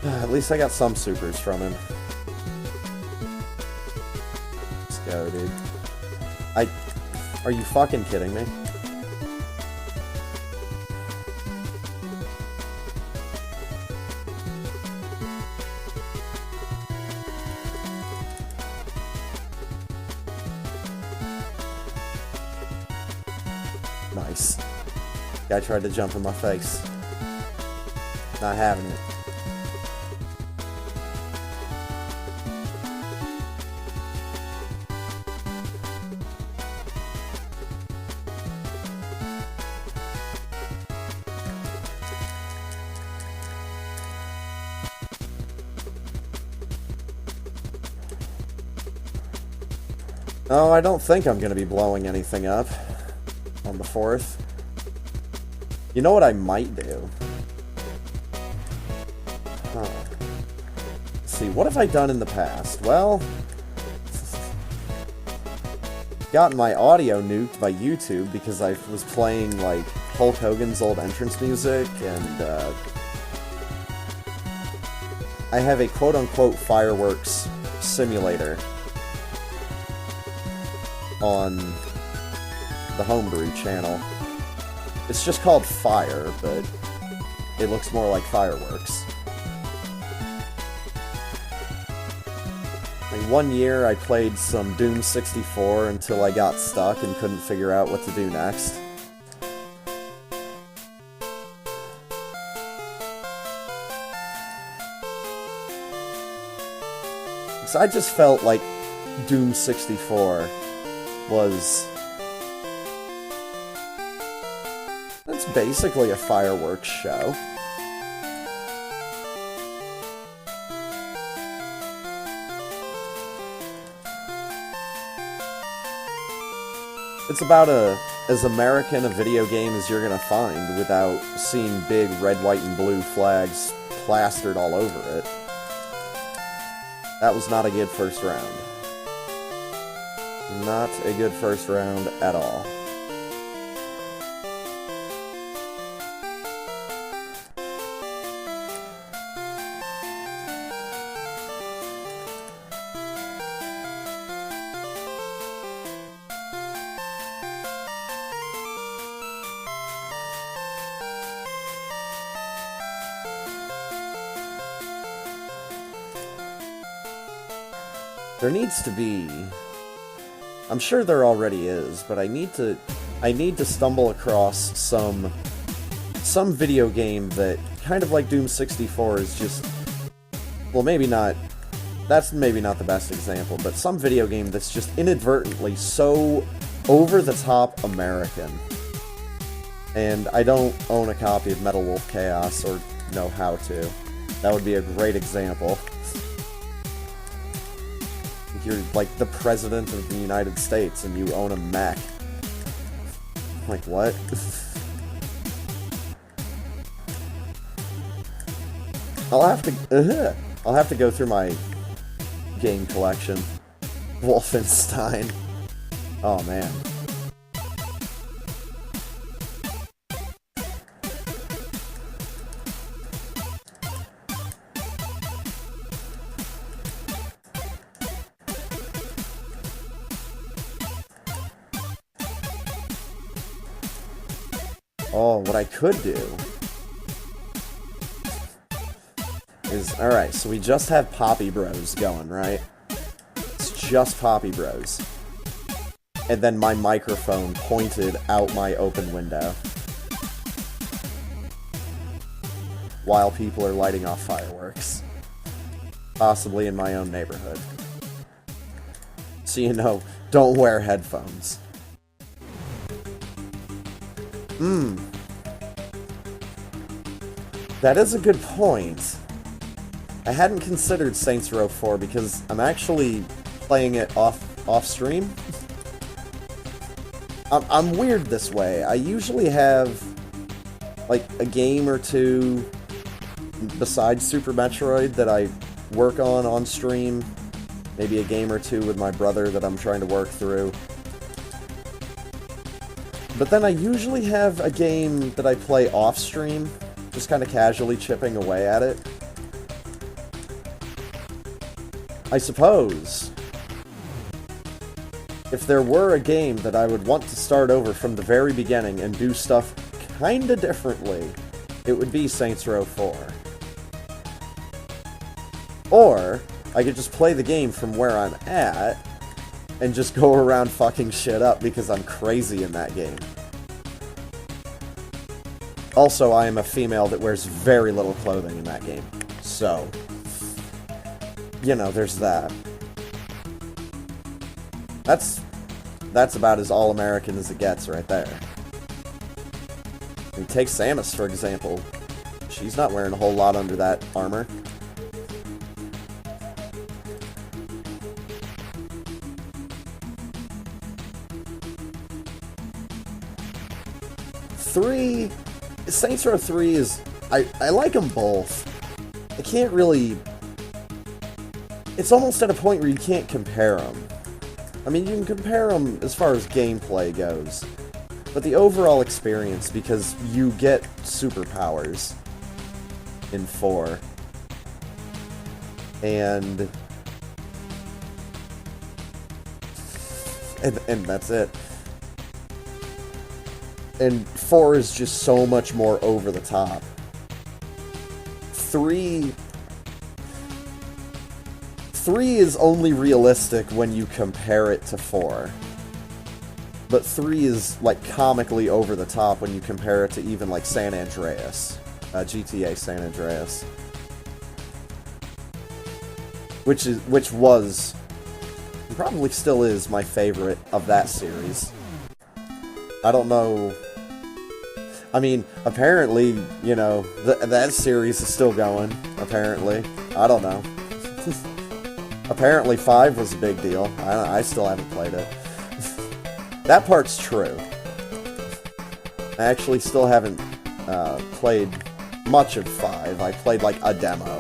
At least I got some supers from him. Let's go, dude. Are you fucking kidding me? Nice. Guy tried to jump in my face. Not having it. Oh, I don't think I'm going to be blowing anything up on the 4th. You know what I might do? Huh. Let's see, what have I done in the past? Well, gotten my audio nuked by YouTube because I was playing, like, Hulk Hogan's old entrance music, and, I have a quote-unquote fireworks simulator on the Homebrew channel. It's just called Fire, but it looks more like fireworks. Like, one year I played some Doom 64 until I got stuck and couldn't figure out what to do next. Because I just felt like Doom 64 was... It's basically a fireworks show. It's about as American a video game as you're gonna find without seeing big red, white, and blue flags plastered all over it. That was not a good first round. Not a good first round at all. There needs to be... I'm sure there already is, but I need to stumble across some video game that, kind of like Doom 64, is just... Well, maybe not... That's maybe not the best example, but some video game that's just inadvertently so over-the-top American. And I don't own a copy of Metal Wolf Chaos, or know how to. That would be a great example. You're like the President of the United States and you own a mech. Like, what? I'll have to go through my game collection. Wolfenstein. Oh man. Oh, what I could do is, alright, so we just have Poppy Bros going, right? It's just Poppy Bros. And then my microphone pointed out my open window. While people are lighting off fireworks. Possibly in my own neighborhood. So you know, don't wear headphones. That is a good point. I hadn't considered Saints Row 4 because I'm actually playing it off stream. I'm weird this way. I usually have like a game or two besides Super Metroid that I work on stream. Maybe a game or two with my brother that I'm trying to work through. But then I usually have a game that I play off stream, just kind of casually chipping away at it. I suppose if there were a game that I would want to start over from the very beginning and do stuff kinda differently, it would be Saints Row 4. Or I could just play the game from where I'm at and just go around fucking shit up because I'm crazy in that game. Also, I am a female that wears very little clothing in that game. So, you know, there's that. That's about as all-American as it gets right there. I mean, take Samus, for example. She's not wearing a whole lot under that armor. Saints Row 3 is... I like them both. I can't really... It's almost at a point where you can't compare them. I mean, you can compare them as far as gameplay goes, but the overall experience, because you get superpowers in 4, and that's it. And 4 is just so much more over the top. 3 is only realistic when you compare it to 4. But 3 is, like, comically over the top when you compare it to even, like, San Andreas. GTA San Andreas. Which was, and probably still is, my favorite of that series. I don't know... I mean, apparently, you know, that series is still going, apparently. I don't know. Apparently 5 was a big deal. I still haven't played it. That part's true. I actually still haven't played much of 5. I played, like, a demo.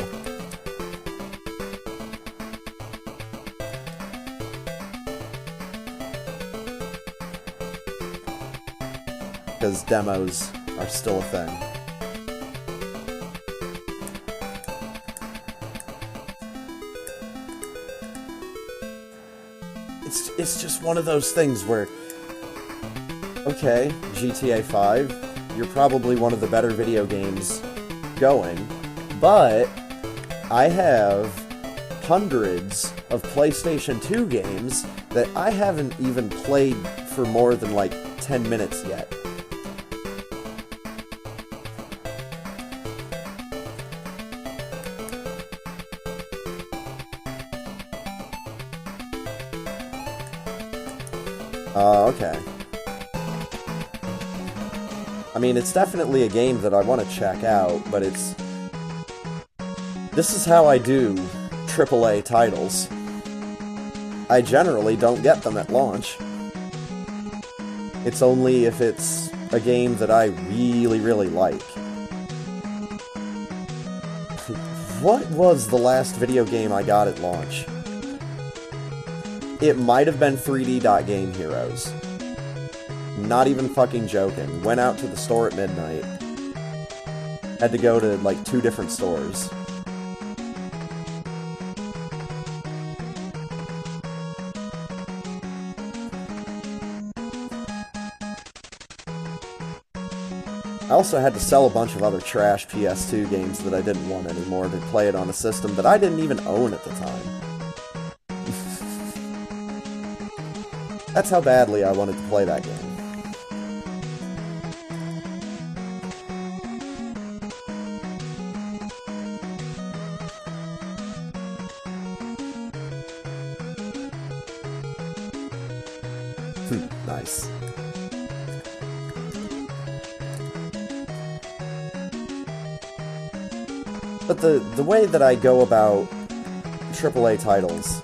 Because demos are still a thing. It's just one of those things where, okay, GTA 5, you're probably one of the better video games going, but I have hundreds of PlayStation 2 games that I haven't even played for more than like 10 minutes yet. Okay. I mean, it's definitely a game that I want to check out, but it's... This is how I do AAA titles. I generally don't get them at launch. It's only if it's a game that I really, really like. What was the last video game I got at launch? It might have been 3D Game Heroes. Not even fucking joking. Went out to the store at midnight. Had to go to, like, 2 different stores. I also had to sell a bunch of other trash PS2 games that I didn't want anymore to play it on a system that I didn't even own at the time. That's how badly I wanted to play that game. Nice. But the way that I go about AAA titles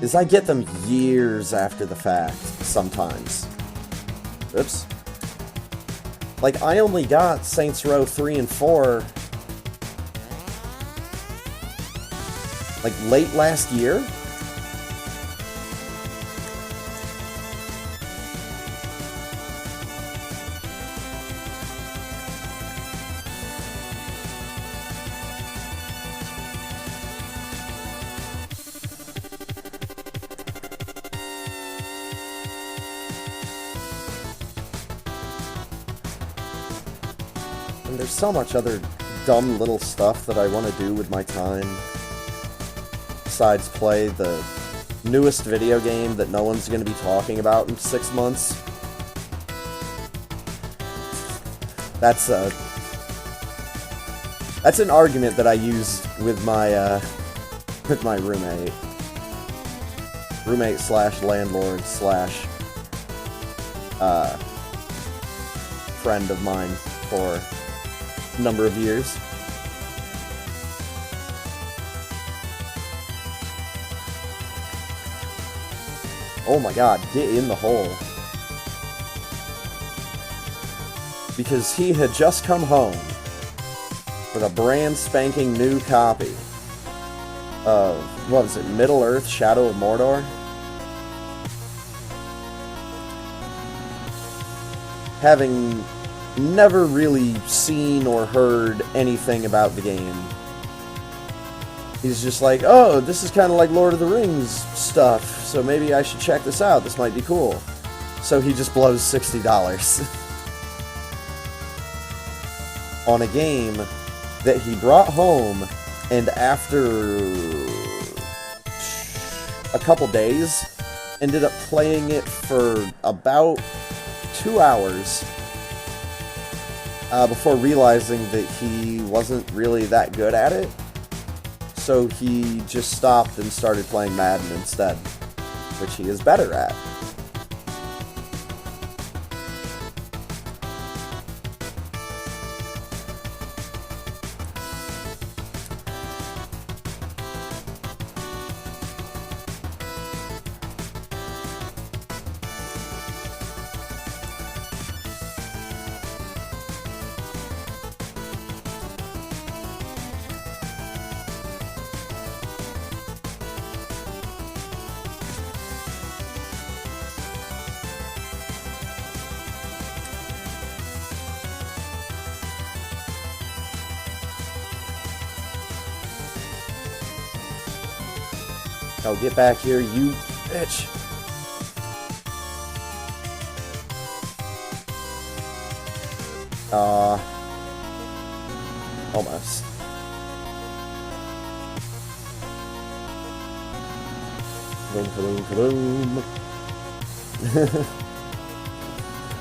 is I get them years after the fact, sometimes. Oops. Like, I only got Saints Row 3 and 4, like, late last year? And there's so much other dumb little stuff that I want to do with my time. Besides play the newest video game that no one's going to be talking about in 6 months. That's an argument that I used with my roommate. Roommate slash landlord slash friend of mine for a number of years. Oh my god, get in the hole. Because he had just come home with a brand spanking new copy of, what was it, Middle-earth: Shadow of Mordor? Having never really seen or heard anything about the game. He's just like, oh, this is kind of like Lord of the Rings stuff, so maybe I should check this out, this might be cool. So he just blows $60 on a game that he brought home, and after a couple days, ended up playing it for about 2 hours before realizing that he wasn't really that good at it. So he just stopped and started playing Madden instead, which he is better at. Oh, get back here, you bitch. Almost. Boom, boom, boom.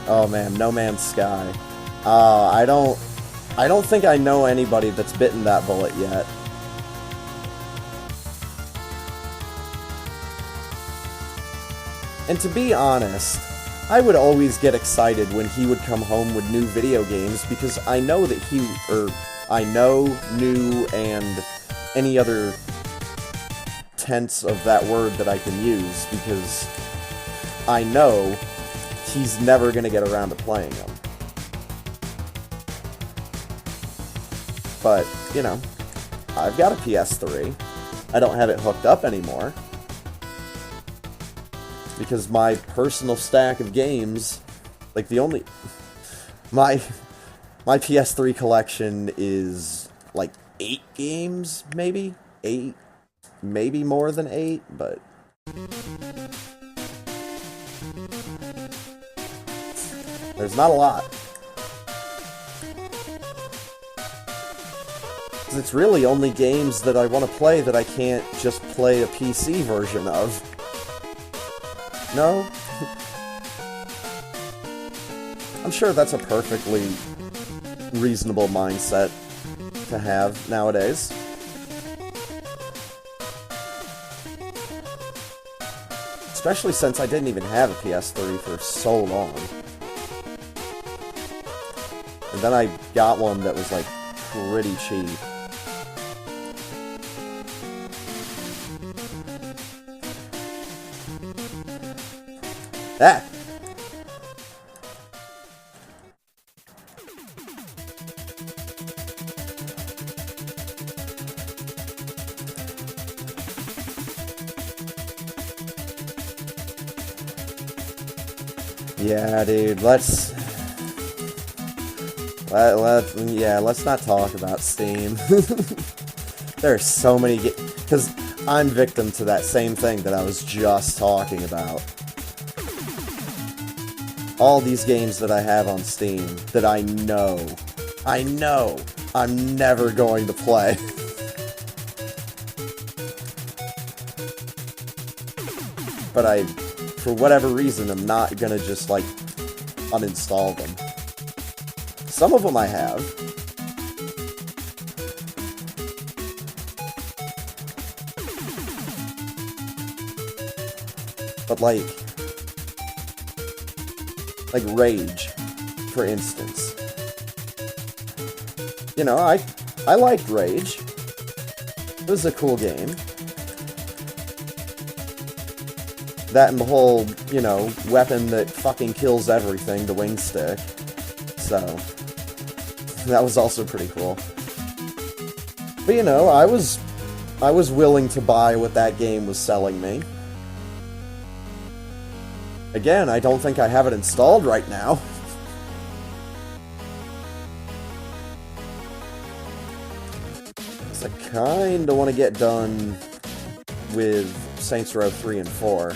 Oh man, No Man's Sky. I don't think I know anybody that's bitten that bullet yet. And to be honest, I would always get excited when he would come home with new video games, because I know that I know, new, and any other tense of that word that I can use, because I know he's never going to get around to playing them. But, you know, I've got a PS3. I don't have it hooked up anymore, because my personal stack of games, like my PS3 collection is like 8 games, maybe? 8? Maybe more than 8, but there's not a lot. Because it's really only games that I want to play that I can't just play a PC version of. No? I'm sure that's a perfectly reasonable mindset to have nowadays. Especially since I didn't even have a PS3 for so long. And then I got one that was like pretty cheap. Ah! Yeah, dude, let's not talk about Steam. There are so many because I'm victim to that same thing that I was just talking about. All these games that I have on Steam that I know I'm never going to play. But for whatever reason, I'm not gonna just, like, uninstall them. Some of them I have. But, like Rage, for instance. You know, I liked Rage. It was a cool game. That and the whole, you know, weapon that fucking kills everything, the wing stick. So, that was also pretty cool. But, you know, I was willing to buy what that game was selling me. Again, I don't think I have it installed right now. So I kinda want to get done with Saints Row 3 and 4.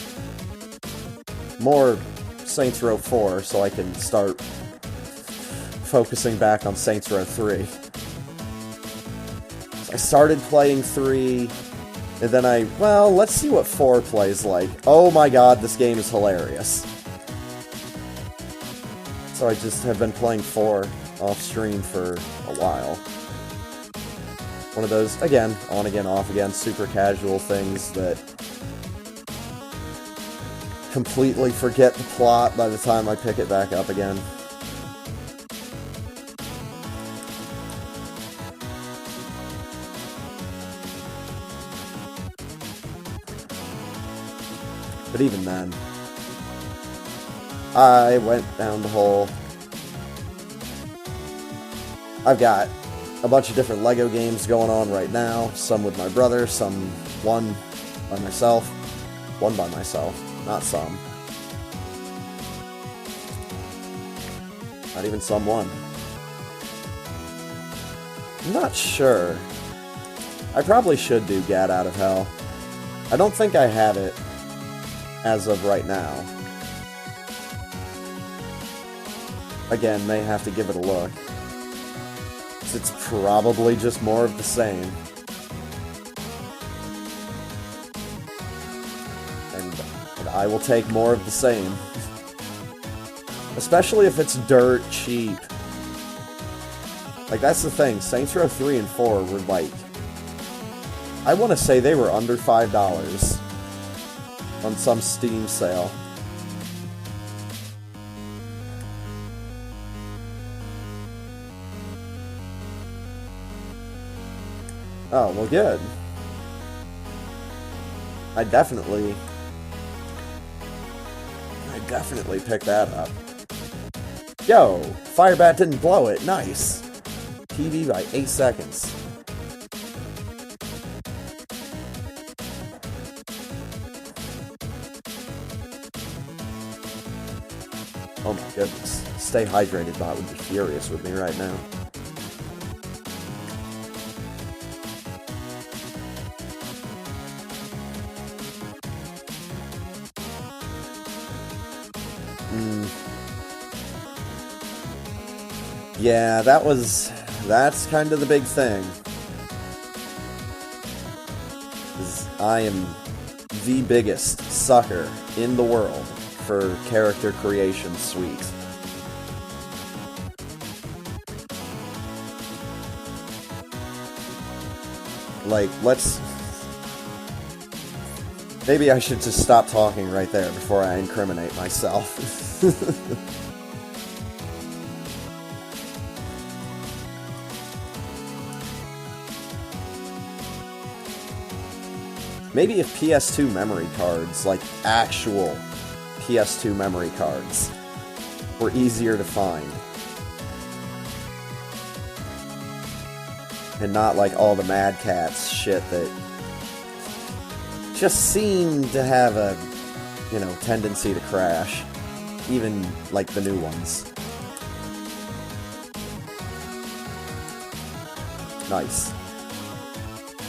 More Saints Row 4 so I can start focusing back on Saints Row 3. So I started playing 3, and then let's see what 4 plays like. Oh my god, this game is hilarious. So I just have been playing 4 off stream for a while. One of those, again, on again, off again, super casual things that completely forget the plot by the time I pick it back up again. But even then, I went down the hole. I've got a bunch of different LEGO games going on right now. Some with my brother, one by myself. One by myself, not some. Not even some one. I'm not sure. I probably should do Gat Out of Hell. I don't think I have it as of right now. Again, may have to give it a look. It's probably just more of the same. And I will take more of the same. Especially if it's dirt cheap. Like, that's the thing. Saints Row 3 and 4 were like... I want to say they were under $5 on some Steam sale. Oh, well, good. I definitely picked that up. Yo, Firebat didn't blow it. Nice. TV by 8 seconds. Oh my goodness. Stay Hydrated bot would be furious with me right now. Yeah, that's kind of the big thing. I am the biggest sucker in the world for character creation suite. Like, maybe I should just stop talking right there before I incriminate myself. Maybe if PS2 memory cards, like actual PS2 memory cards were easier to find. And not like all the Mad Catz shit that just seemed to have a, you know, tendency to crash. Even, like, the new ones. Nice.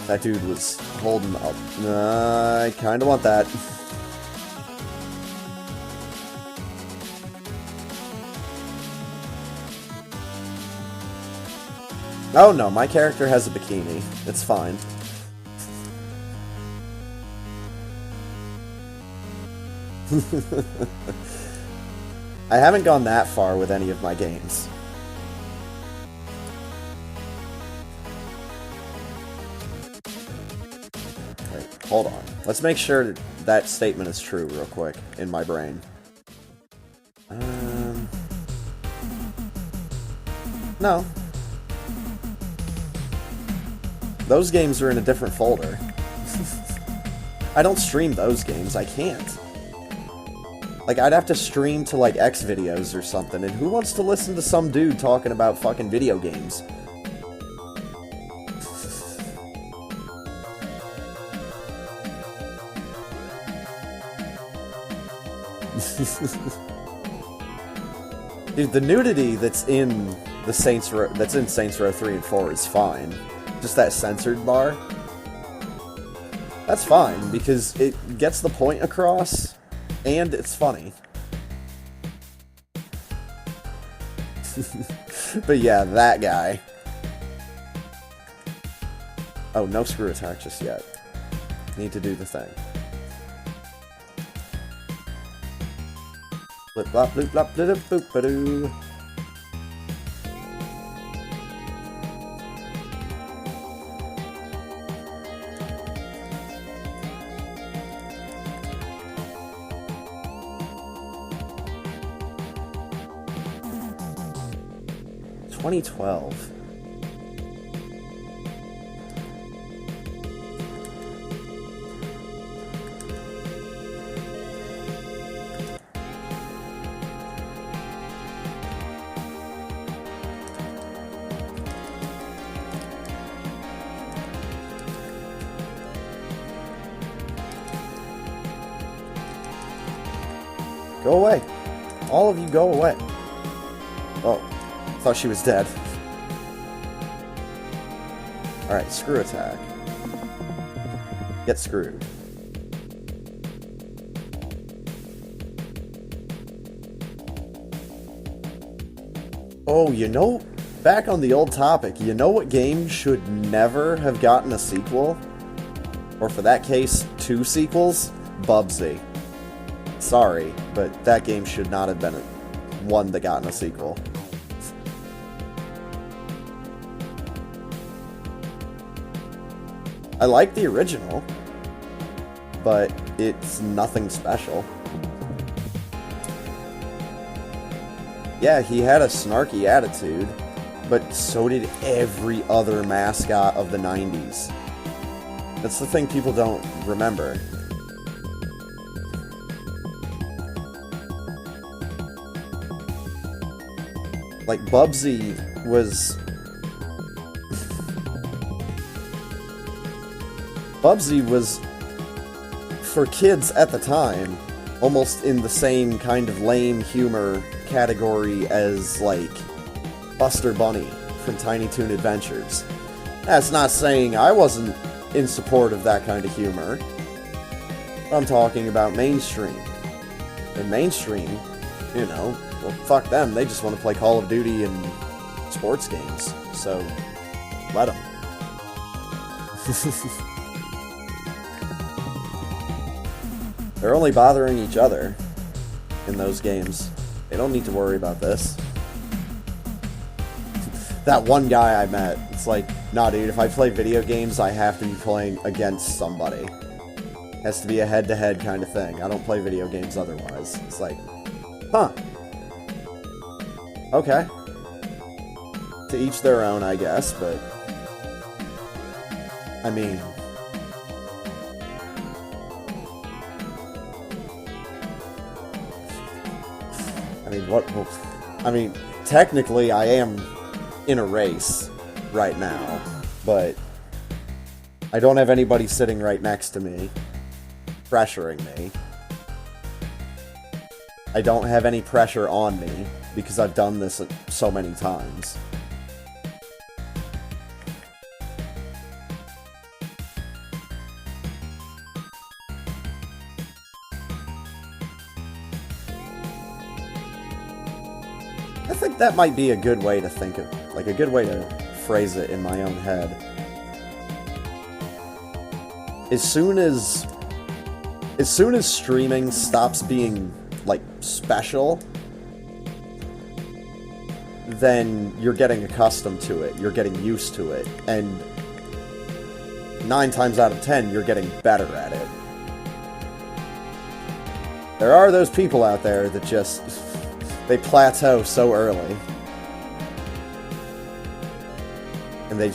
That dude was holding up. I kinda want that. Oh no, my character has a bikini. It's fine. I haven't gone that far with any of my games. Wait, hold on. Let's make sure that statement is true real quick in my brain. No. Those games are in a different folder. I don't stream those games, I can't. Like, I'd have to stream to, like, X videos or something, and who wants to listen to some dude talking about fucking video games? Dude, the nudity that's in the Saints Row 3 and 4 is fine. Just that censored bar. That's fine, because it gets the point across, and it's funny. But yeah, that guy. Oh, no screw attack just yet. Need to do the thing. Flip flop bloop flop bloop boop ba doo. $2012. Go away. All of you go away. Oh, thought she was dead. Alright, screw attack. Get screwed. Oh, you know, back on the old topic, you know what game should never have gotten a sequel? Or for that case, 2 sequels? Bubsy. Sorry, but that game should not have been one that got in a sequel. I like the original, but it's nothing special. Yeah, he had a snarky attitude, but so did every other mascot of the 90s. That's the thing people don't remember. Like, Bubsy was... Bubsy was, for kids at the time, almost in the same kind of lame humor category as, like, Buster Bunny from Tiny Toon Adventures. That's not saying I wasn't in support of that kind of humor. I'm talking about mainstream. And mainstream, you know, well, fuck them. They just want to play Call of Duty and sports games. So, let them. They're only bothering each other in those games. They don't need to worry about this. That one guy I met, it's like, nah dude, if I play video games, I have to be playing against somebody. It has to be a head-to-head kind of thing. I don't play video games otherwise. It's like, huh. Okay. To each their own, I guess, but... I mean... mean, what? I mean, technically, I am in a race right now, but I don't have anybody sitting right next to me, pressuring me. I don't have any pressure on me, because I've done this so many times. I think that might be a good way to think of, like a good way to phrase it in my own head. As soon as streaming stops being, like, special, then you're getting accustomed to it, you're getting used to it, and 9 times out of 10, you're getting better at it. There are those people out there that just, they plateau so early. And they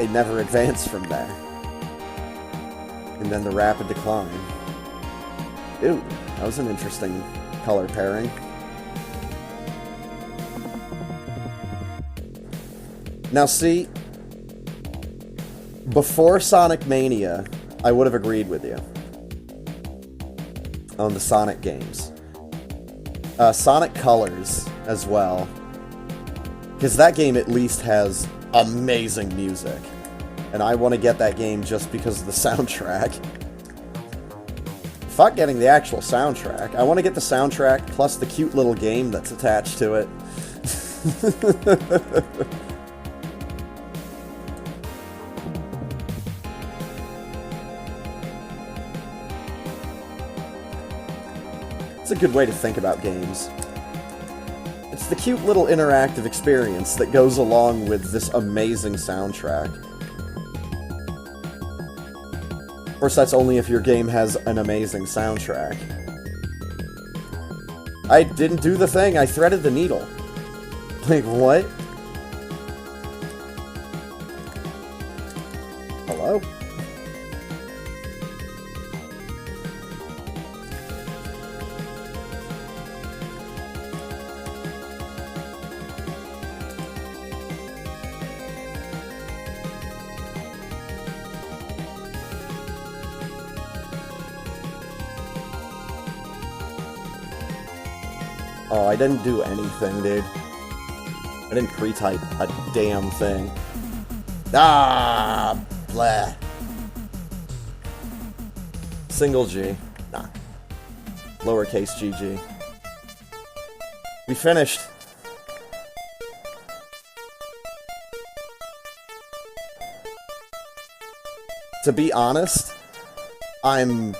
never advance from there. And then the rapid decline. Ooh, that was an interesting color pairing. Now see, before Sonic Mania, I would have agreed with you on the Sonic games. Sonic Colors as well, because that game at least has amazing music, and I want to get that game just because of the soundtrack. Fuck getting the actual soundtrack. I want to get the soundtrack plus the cute little game that's attached to it. It's a good way to think about games. It's the cute little interactive experience that goes along with this amazing soundtrack. Of course, that's only if your game has an amazing soundtrack. I didn't do the thing, I threaded the needle. Like, what? Hello? Oh, I didn't do anything, dude. I didn't pre-type a damn thing. Ah, blah. Single G. Nah. Lowercase GG. We finished. To be honest, I'm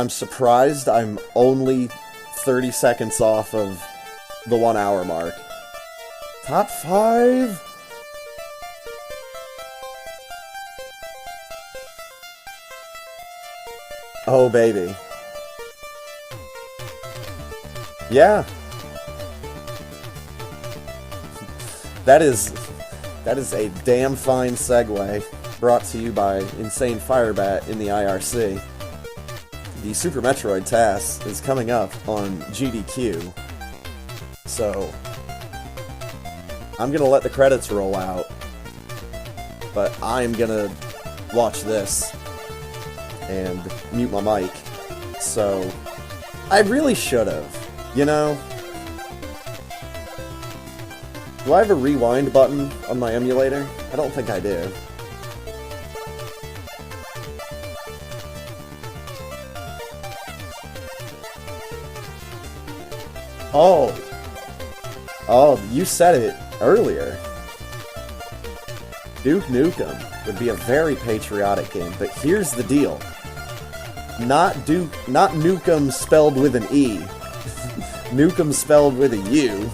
surprised I'm only 30 seconds off of the 1 hour mark. Top 5? Oh, baby. Yeah. That is a damn fine segue, brought to you by Insane Firebat in the IRC. The Super Metroid TAS is coming up on GDQ, so I'm gonna let the credits roll out, but I'm gonna watch this and mute my mic, so I really should have, you know? Do I have a rewind button on my emulator? I don't think I do. Oh. Oh, you said it earlier. Duke Nukem would be a very patriotic game, but here's the deal. Not Nukem spelled with an E. Nukem spelled with a U.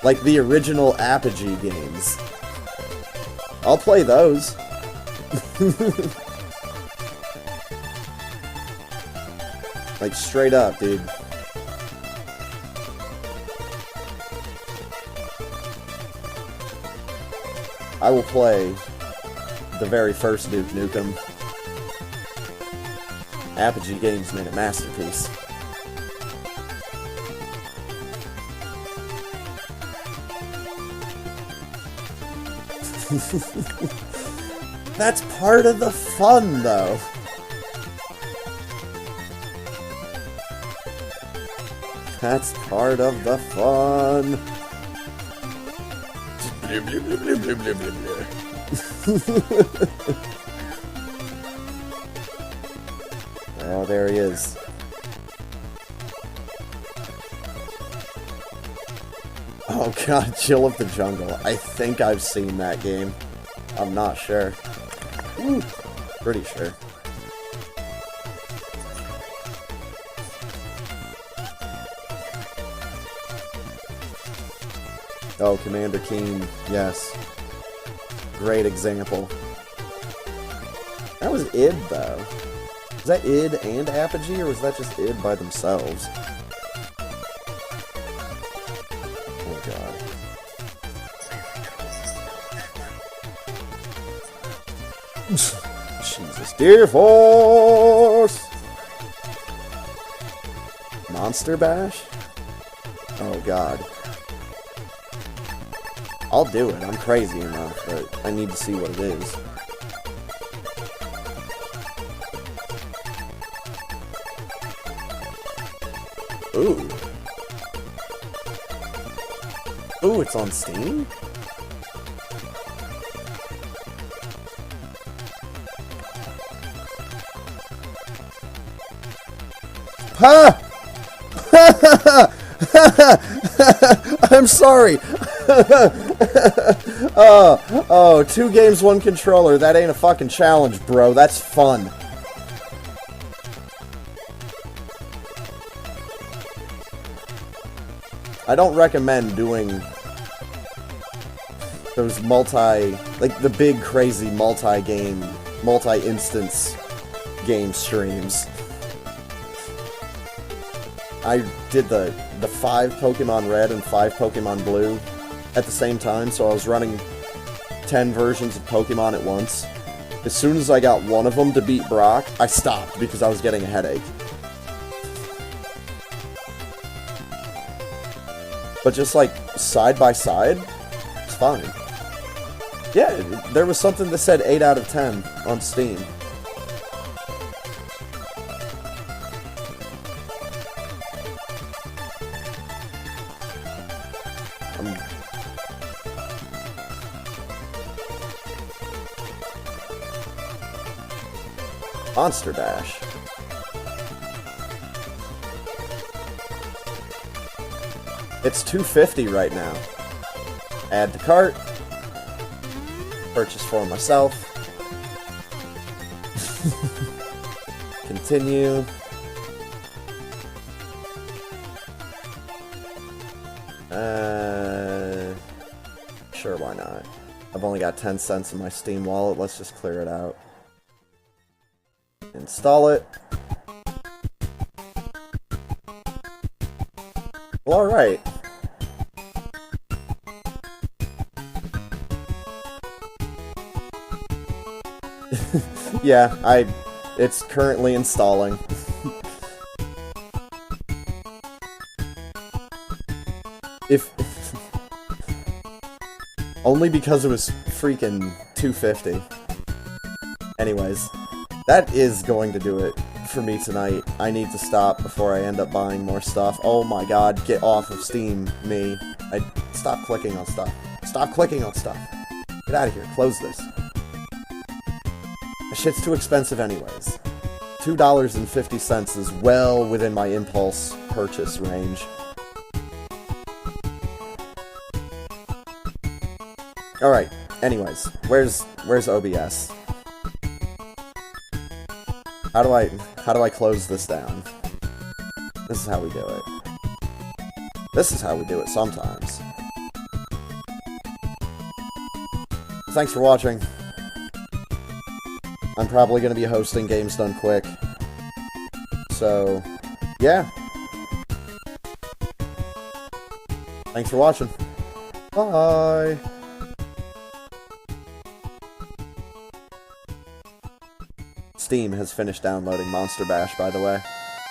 Like the original Apogee games. I'll play those. Like, straight up, dude. I will play the very first Duke Nukem. Apogee Games made a masterpiece. That's part of the fun, though. That's part of the fun. Oh, there he is. Oh god, Jill of the Jungle. I think I've seen that game. I'm not sure. Ooh, pretty sure. Oh, Commander Keen. Yes. Great example. That was id, though. Was that id and Apogee, or was that just id by themselves? Oh god. Jesus. Dear Force! Monster Bash? Oh god. I'll do it. I'm crazy enough, but I need to see what it is. Ooh. Ooh, it's on Steam? Ha! I'm sorry. Oh, 2 games, 1 controller. That ain't a fucking challenge, bro. That's fun. I don't recommend doing those like the big crazy multi-game, multi-instance game streams. I did the 5 Pokemon Red and 5 Pokemon Blue at the same time, so I was running 10 versions of Pokemon at once. As soon as I got one of them to beat Brock, I stopped because I was getting a headache. But just like side by side, it's fine. Yeah, there was something that said 8 out of 10 on Steam. Monster Bash. It's $2.50 right now. Add to cart. Purchase for myself. Continue. Sure, why not? I've only got 10 cents in my Steam wallet. Let's just clear it out. Install it. Well, alright. Yeah, it's currently installing. If only because it was freaking $2.50. Anyways, that is going to do it for me tonight. I need to stop before I end up buying more stuff. Oh my god, get off of Steam, me. Stop clicking on stuff. Stop clicking on stuff. Get out of here. Close this. The shit's too expensive anyways. $2.50 is well within my impulse purchase range. Alright, anyways, where's OBS? How do I close this down? This is how we do it. This is how we do it sometimes. Thanks for watching. I'm probably going to be hosting Games Done Quick. So, yeah. Thanks for watching. Bye! Steam has finished downloading Monster Bash, by the way.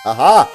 Aha!